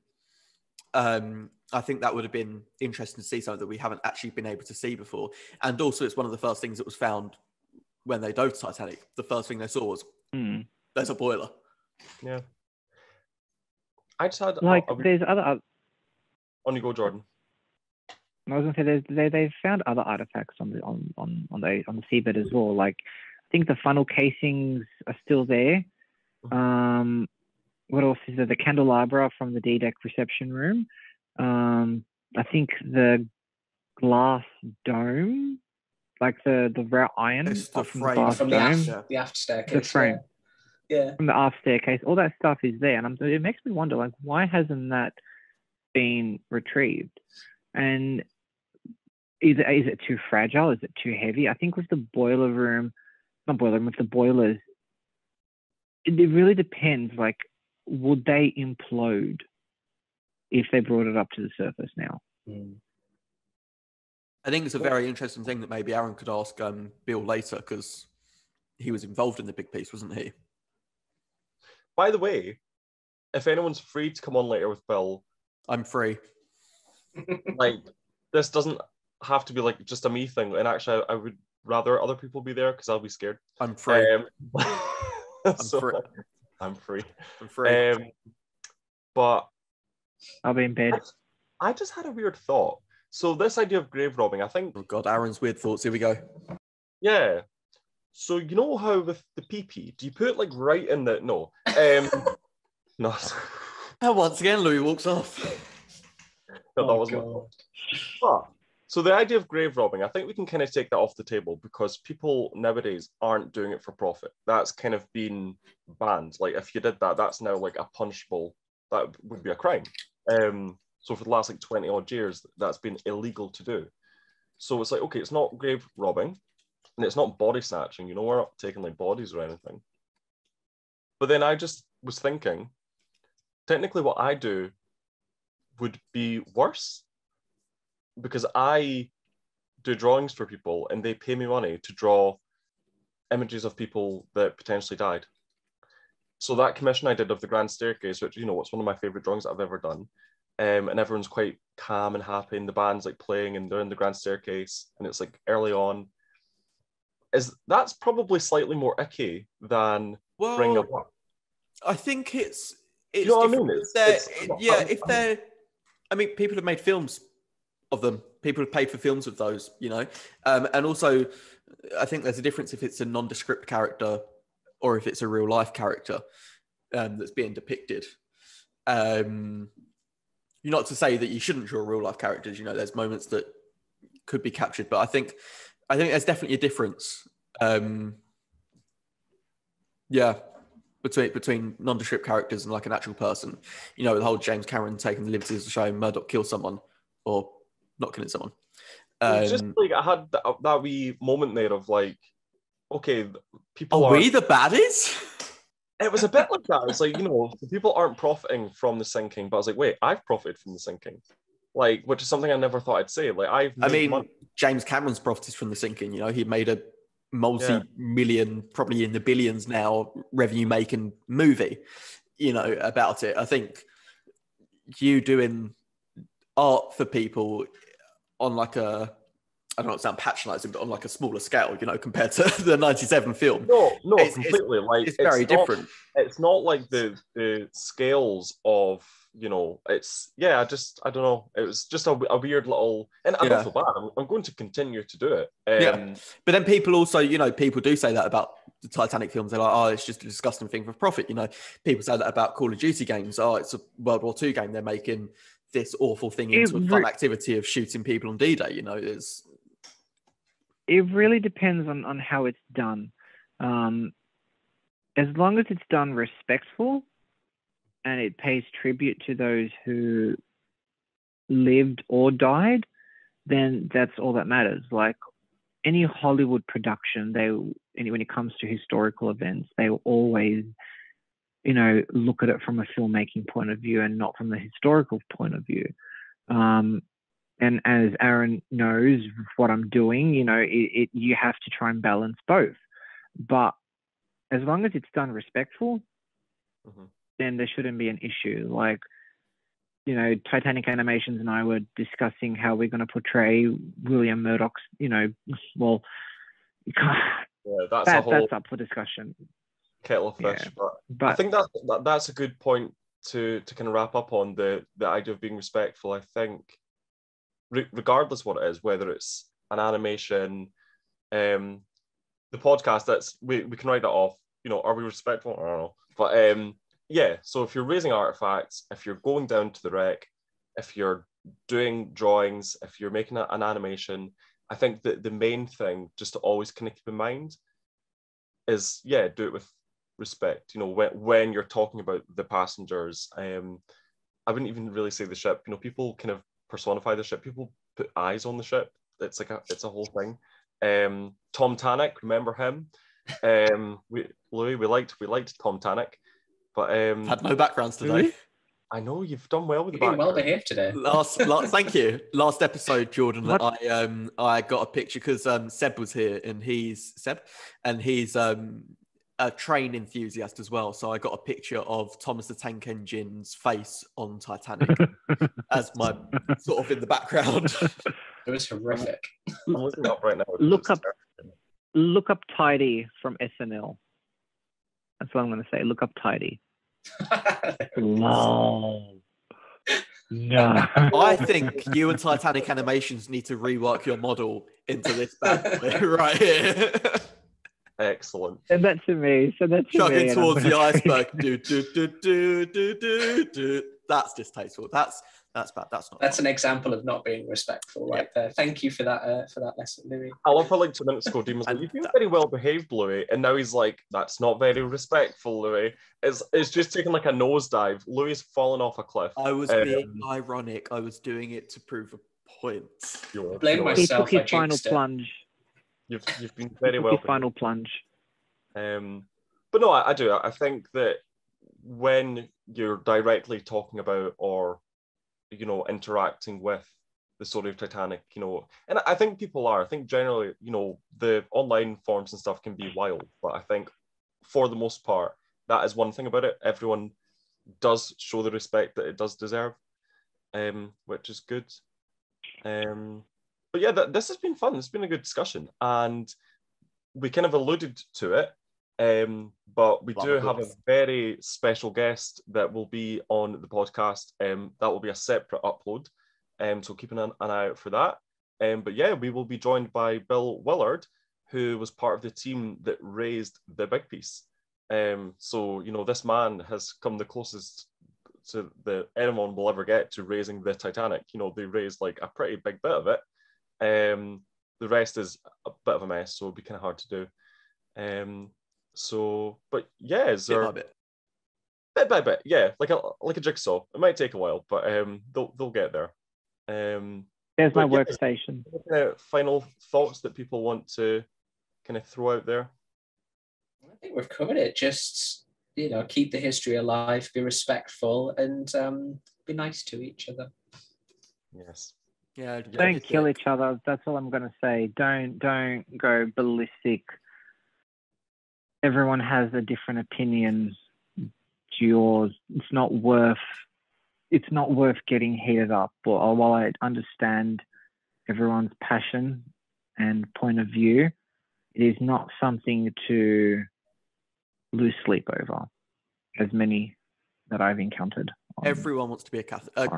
I think that would have been interesting to see something that we haven't actually been able to see before. And also, it's one of the first things that was found when they dove Titanic, the first thing they saw was there's a boiler. Yeah. I just had there's other. On you go, Jordan. I was gonna say they found other artifacts on the seabed as well. Like I think the funnel casings are still there. What else is there? The candelabra from the D-deck reception room. I think the glass dome, like the wrought iron It's the from frame. the glass From dome, the aft staircase. the frame. Yeah. From the aft staircase, all that stuff is there, and it makes me wonder, like, why hasn't that been retrieved? And is it too fragile? Is it too heavy? I think with the with the boilers, it really depends. Like, would they implode if they brought it up to the surface now? I think it's a very interesting thing that maybe Arron could ask Bill later, because he was involved in the big piece, wasn't he? By the way, if anyone's free to come on later with Bill, I'm free. Like, this doesn't have to be like just a me thing. And actually, I would rather other people be there because I'll be scared. I'm free. I'm free. I'm free. I'm free. But I'll be in bed. I just had a weird thought. So this idea of grave robbing, I think... Oh, God, Aaron's weird thoughts. Here we go. Yeah. So you know how with the pee-pee, do you put it like right in the... No. No. And once again, Louie walks off. No, that wasn't. But, so the idea of grave robbing, I think we can kind of take that off the table because people nowadays aren't doing it for profit. That's kind of been banned. Like if you did that, that's now like a punishable, that would be a crime. So for the last like 20 odd years, that's been illegal to do. So it's like, okay, it's not grave robbing and it's not body snatching. You know, we're not taking like bodies or anything. But then I just was thinking, technically what I do would be worse because I do drawings for people and they pay me money to draw images of people that potentially died. So that commission I did of the Grand Staircase, which, you know, it's one of my favorite drawings that I've ever done. And everyone's quite calm and happy and the band's like playing and they're in the Grand Staircase and it's like early on. That's probably slightly more icky than bring a... I think it's you know what I mean? If they're... I mean, people have made films of them. People have paid for films of those, you know. And also, I think there's a difference if it's a nondescript character or if it's a real life character that's being depicted. Not to say that you shouldn't draw real life characters. You know, there's moments that could be captured, but I think there's definitely a difference. Between nondescript characters and like an actual person. You know, the whole James Cameron taking the liberties of showing Murdoch kill someone or not killing someone. Just like I had that wee moment there of like, okay, people are we the baddies? It was a bit like that. It's like, you know, people aren't profiting from the sinking, but I was like, wait, I've profited from the sinking. Like, which is something I never thought I'd say. Like, James Cameron's profited from the sinking. You know, he made a multi-million, probably in the billions now, revenue-making movie, you know, about it. I think you doing art for people on like a, I don't know, it sounds patronising, but on like a smaller scale, you know, compared to the 97 film. No, completely. It's very different. It's not like the scales of, you know, I don't know. It was just a weird little, and I don't feel bad. I'm going to continue to do it. But then people also, you know, people do say that about the Titanic films. They're like, oh, it's just a disgusting thing for profit. You know, people say that about Call of Duty games. Oh, it's a World War II game. They're making this awful thing into a fun activity of shooting people on D-Day. You know, it really depends on how it's done. As long as it's done respectful and it pays tribute to those who lived or died, then that's all that matters. Like any Hollywood production, when it comes to historical events, they will always, you know, look at it from a filmmaking point of view and not from the historical point of view. And as Arron knows what I'm doing, you know, you have to try and balance both. But as long as it's done respectful, then there shouldn't be an issue. Like, you know, Titanic Animations and I were discussing how we're going to portray William Murdoch's, you know, well, Yeah, that's a whole that's up for discussion. kettle of fish. Yeah, But I think that's a good point to kind of wrap up on the idea of being respectful. I think regardless what it is, whether it's an animation, the podcast, that's we can write that off. Are we respectful? I don't know. But yeah, so if you're raising artifacts, if you're going down to the wreck, if you're doing drawings, if you're making an animation, I think that the main thing just to always kind of keep in mind is, do it with respect. When you're talking about the passengers, I wouldn't even really say the ship. People kind of personify the ship. People put eyes on the ship. It's a whole thing. Tom Titanic, remember him? Louie, we liked Tom Titanic, but Had no backgrounds today. I know you've done well with You've the been well background. behaved today. Thank you. Last episode, Jordan, I got a picture because Seb was here, and he's a train enthusiast as well. So I got a picture of Thomas the Tank Engine's face on Titanic as my sort of in the background. It was horrific. I'm looking up right now. Look up Tidy from SNL. That's what I'm going to say. Look up Tidy. No. I think you and Titanic Animations need to rework your model into this bad boy right here. Excellent. Send that to me. Chugging towards the iceberg. Do. That's distasteful. That's bad. That's not. That's an example of not being respectful, right there. Thank you for that lesson, Louie. I love how 2 minutes ago, Dean was like, "You've been very well behaved, Louie," and now he's like, "That's not very respectful, Louie." It's just taking like a nosedive. Louie's fallen off a cliff. I was being ironic. I was doing it to prove a point. Blame myself. He took his final plunge. You've been very well. His final plunge. But no, I do. I think that when you're directly talking about or interacting with the story of Titanic, and I think people are. I think generally, the online forums and stuff can be wild, but I think for the most part, that is one thing about it. Everyone does show the respect that it does deserve, which is good. But yeah, this has been fun. It's been a good discussion, and we kind of alluded to it. But we do have a very special guest that will be on the podcast. That will be a separate upload. So keep an eye out for that. But yeah, we will be joined by Bill Willard, who was part of the team that raised the big piece. So, this man has come the closest to anyone will ever get to raising the Titanic. They raised like a pretty big bit of it. The rest is a bit of a mess, so it'll be kind of hard to do. But yeah, is there bit by bit, yeah, like a jigsaw. It might take a while, but they'll get there. There's my workstation. Final thoughts that people want to kind of throw out there? I think we've covered it. Just keep the history alive, be respectful, and be nice to each other. Yes. Yeah. Don't kill each other. That's all I'm going to say. Don't go ballistic. Everyone has a different opinion to yours. It's not worth getting heated up. But while I understand everyone's passion and point of view, it is not something to lose sleep over, as many that I've encountered. Everyone wants to be a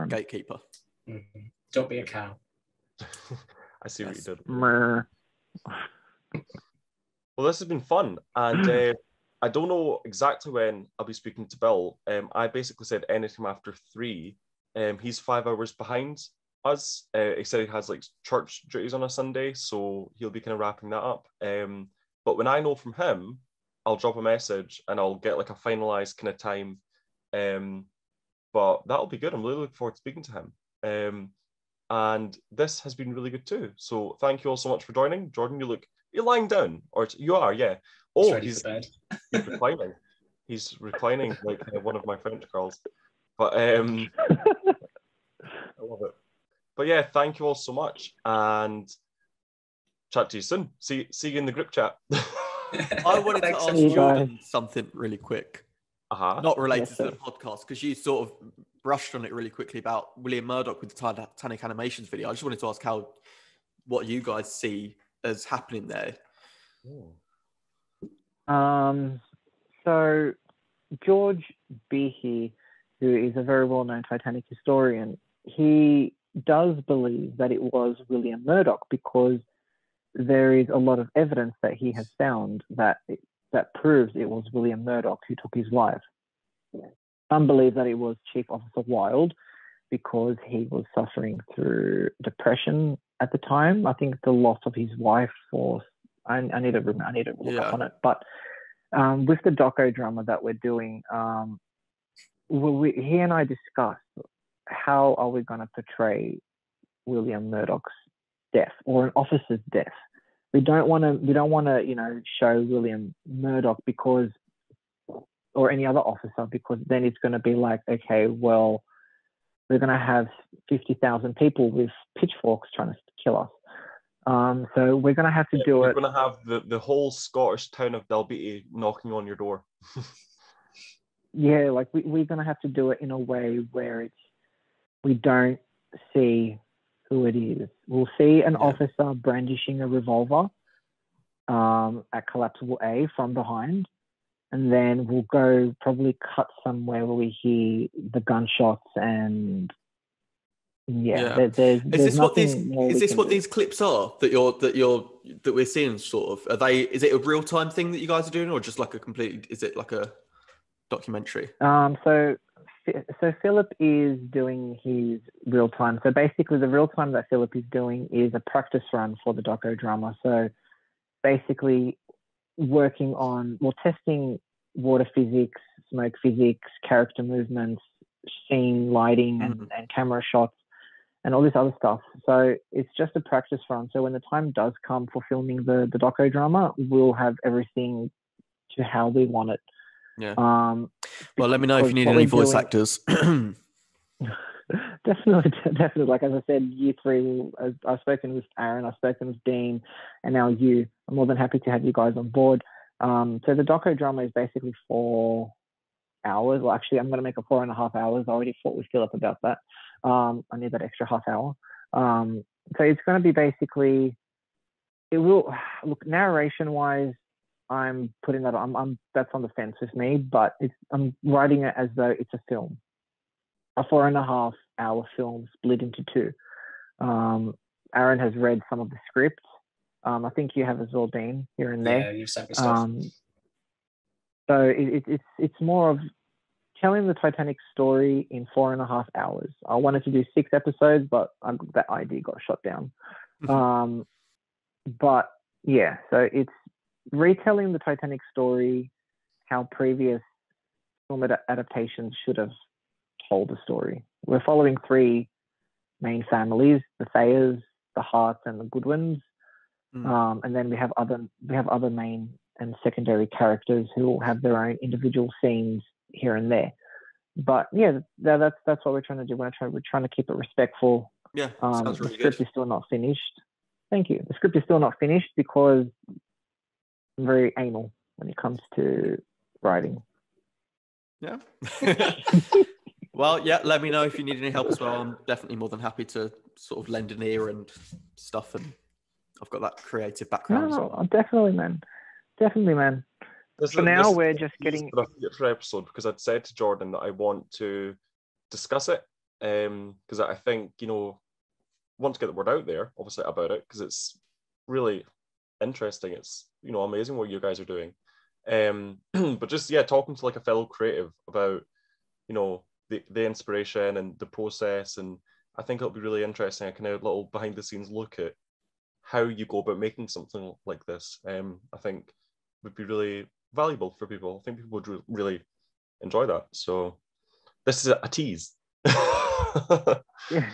gatekeeper. Mm-hmm. Don't be a cow. I see what you did. Well, this has been fun, and I don't know exactly when I'll be speaking to Bill. I basically said anytime after 3. He's 5 hours behind us. He said he has like church duties on a Sunday, so he'll be kind of wrapping that up. But when I know from him, I'll drop a message and I'll get like a finalized kind of time. But that'll be good. I'm really looking forward to speaking to him. And this has been really good too. So thank you all so much for joining. Jordan, you're lying down, or you are, yeah. Oh, he's reclining. He's reclining like one of my French girls. But I love it. But yeah, thank you all so much, and chat to you soon. See you in the group chat. I wanted to ask Jordan something really quick. Not related to the podcast, because you sort of brushed on it really quickly about William Murdoch with the Titanic animations video. I just wanted to ask what you guys see as happening there. So George Behe, who is a very well-known Titanic historian, he does believe that it was William Murdoch because there is a lot of evidence that he has found that proves it was William Murdoch who took his wife. Some believe that it was Chief Officer Wilde because he was suffering through depression at the time. I think the loss of his wife I need to look up on it. But with the doco-drama that we're doing, he and I discussed how are we going to portray William Murdoch's death or an officer's death. We don't want to show William Murdoch or any other officer, because then it's going to be like, okay, well, we're going to have 50,000 people with pitchforks trying to kill us. So we're going to have to do it. We're going to have the whole Scottish town of Dalbeattie knocking on your door. Yeah, like we're going to have to do it in a way where we don't see who it is. We'll see an officer brandishing a revolver at collapsible A from behind, and then we'll go probably cut somewhere where we hear the gunshots and there's is this what do. these clips are that we're seeing? Sort of, is it a real time thing that you guys are doing, or just like is it like a documentary? So Philip is doing his real time. So basically, the real time that Philip is doing is a practice run for the doco-drama. So basically, testing water physics, smoke physics, character movements, scene lighting, and camera shots, and all this other stuff. So it's just a practice run. So when the time does come for filming the doco-drama, we'll have everything to how we want it. Yeah. Well, let me know if you need any voice actors. Definitely. Like, as I said, year 3, I've spoken with Arron, I've spoken with Dean, and now you. I'm more than happy to have you guys on board. So the doco-drama is basically 4 hours. Well, actually, I'm going to make it 4.5 hours. I already fought with Philip about that. I need that extra half hour. So it's going to be basically, it will, look, narration-wise, I'm putting that on, that's on the fence with me, but I'm writing it as though it's a film. A 4.5 hour film split into 2. Aaron has read some of the scripts. I think you have as well, Dean, here and there. Yeah, you've sent me stuff. So it's more of telling the Titanic story in 4.5 hours. I wanted to do 6 episodes, but that idea got shot down. But yeah, so it's retelling the Titanic story how previous film adaptations should have told the story. We're following 3 main families: the Thayers, the Harts, and the Goodwins. And then we have other main and secondary characters who will have their own individual scenes here and there. But yeah, that's what we're trying to do. We're trying to keep it respectful. Yeah, sounds really the script good. is still not finished. Thank you. The script is still not finished because I'm very anal when it comes to writing. Yeah. Well, yeah, let me know if you need any help as well. I'm definitely more than happy to sort of lend an ear and stuff, and I've got that creative background. No, definitely, man. For now, we're just getting for a future episode, because I'd said to Jordan that I want to discuss it, because I think, want to get the word out there, obviously, about it, because it's really interesting. It's amazing what you guys are doing. But just talking to like a fellow creative about the inspiration and the process, and I think it'll be really interesting. I can have a little behind the scenes look at how you go about making something like this. I think would be really valuable for people. I think people would really enjoy that. So this is a tease. Yeah.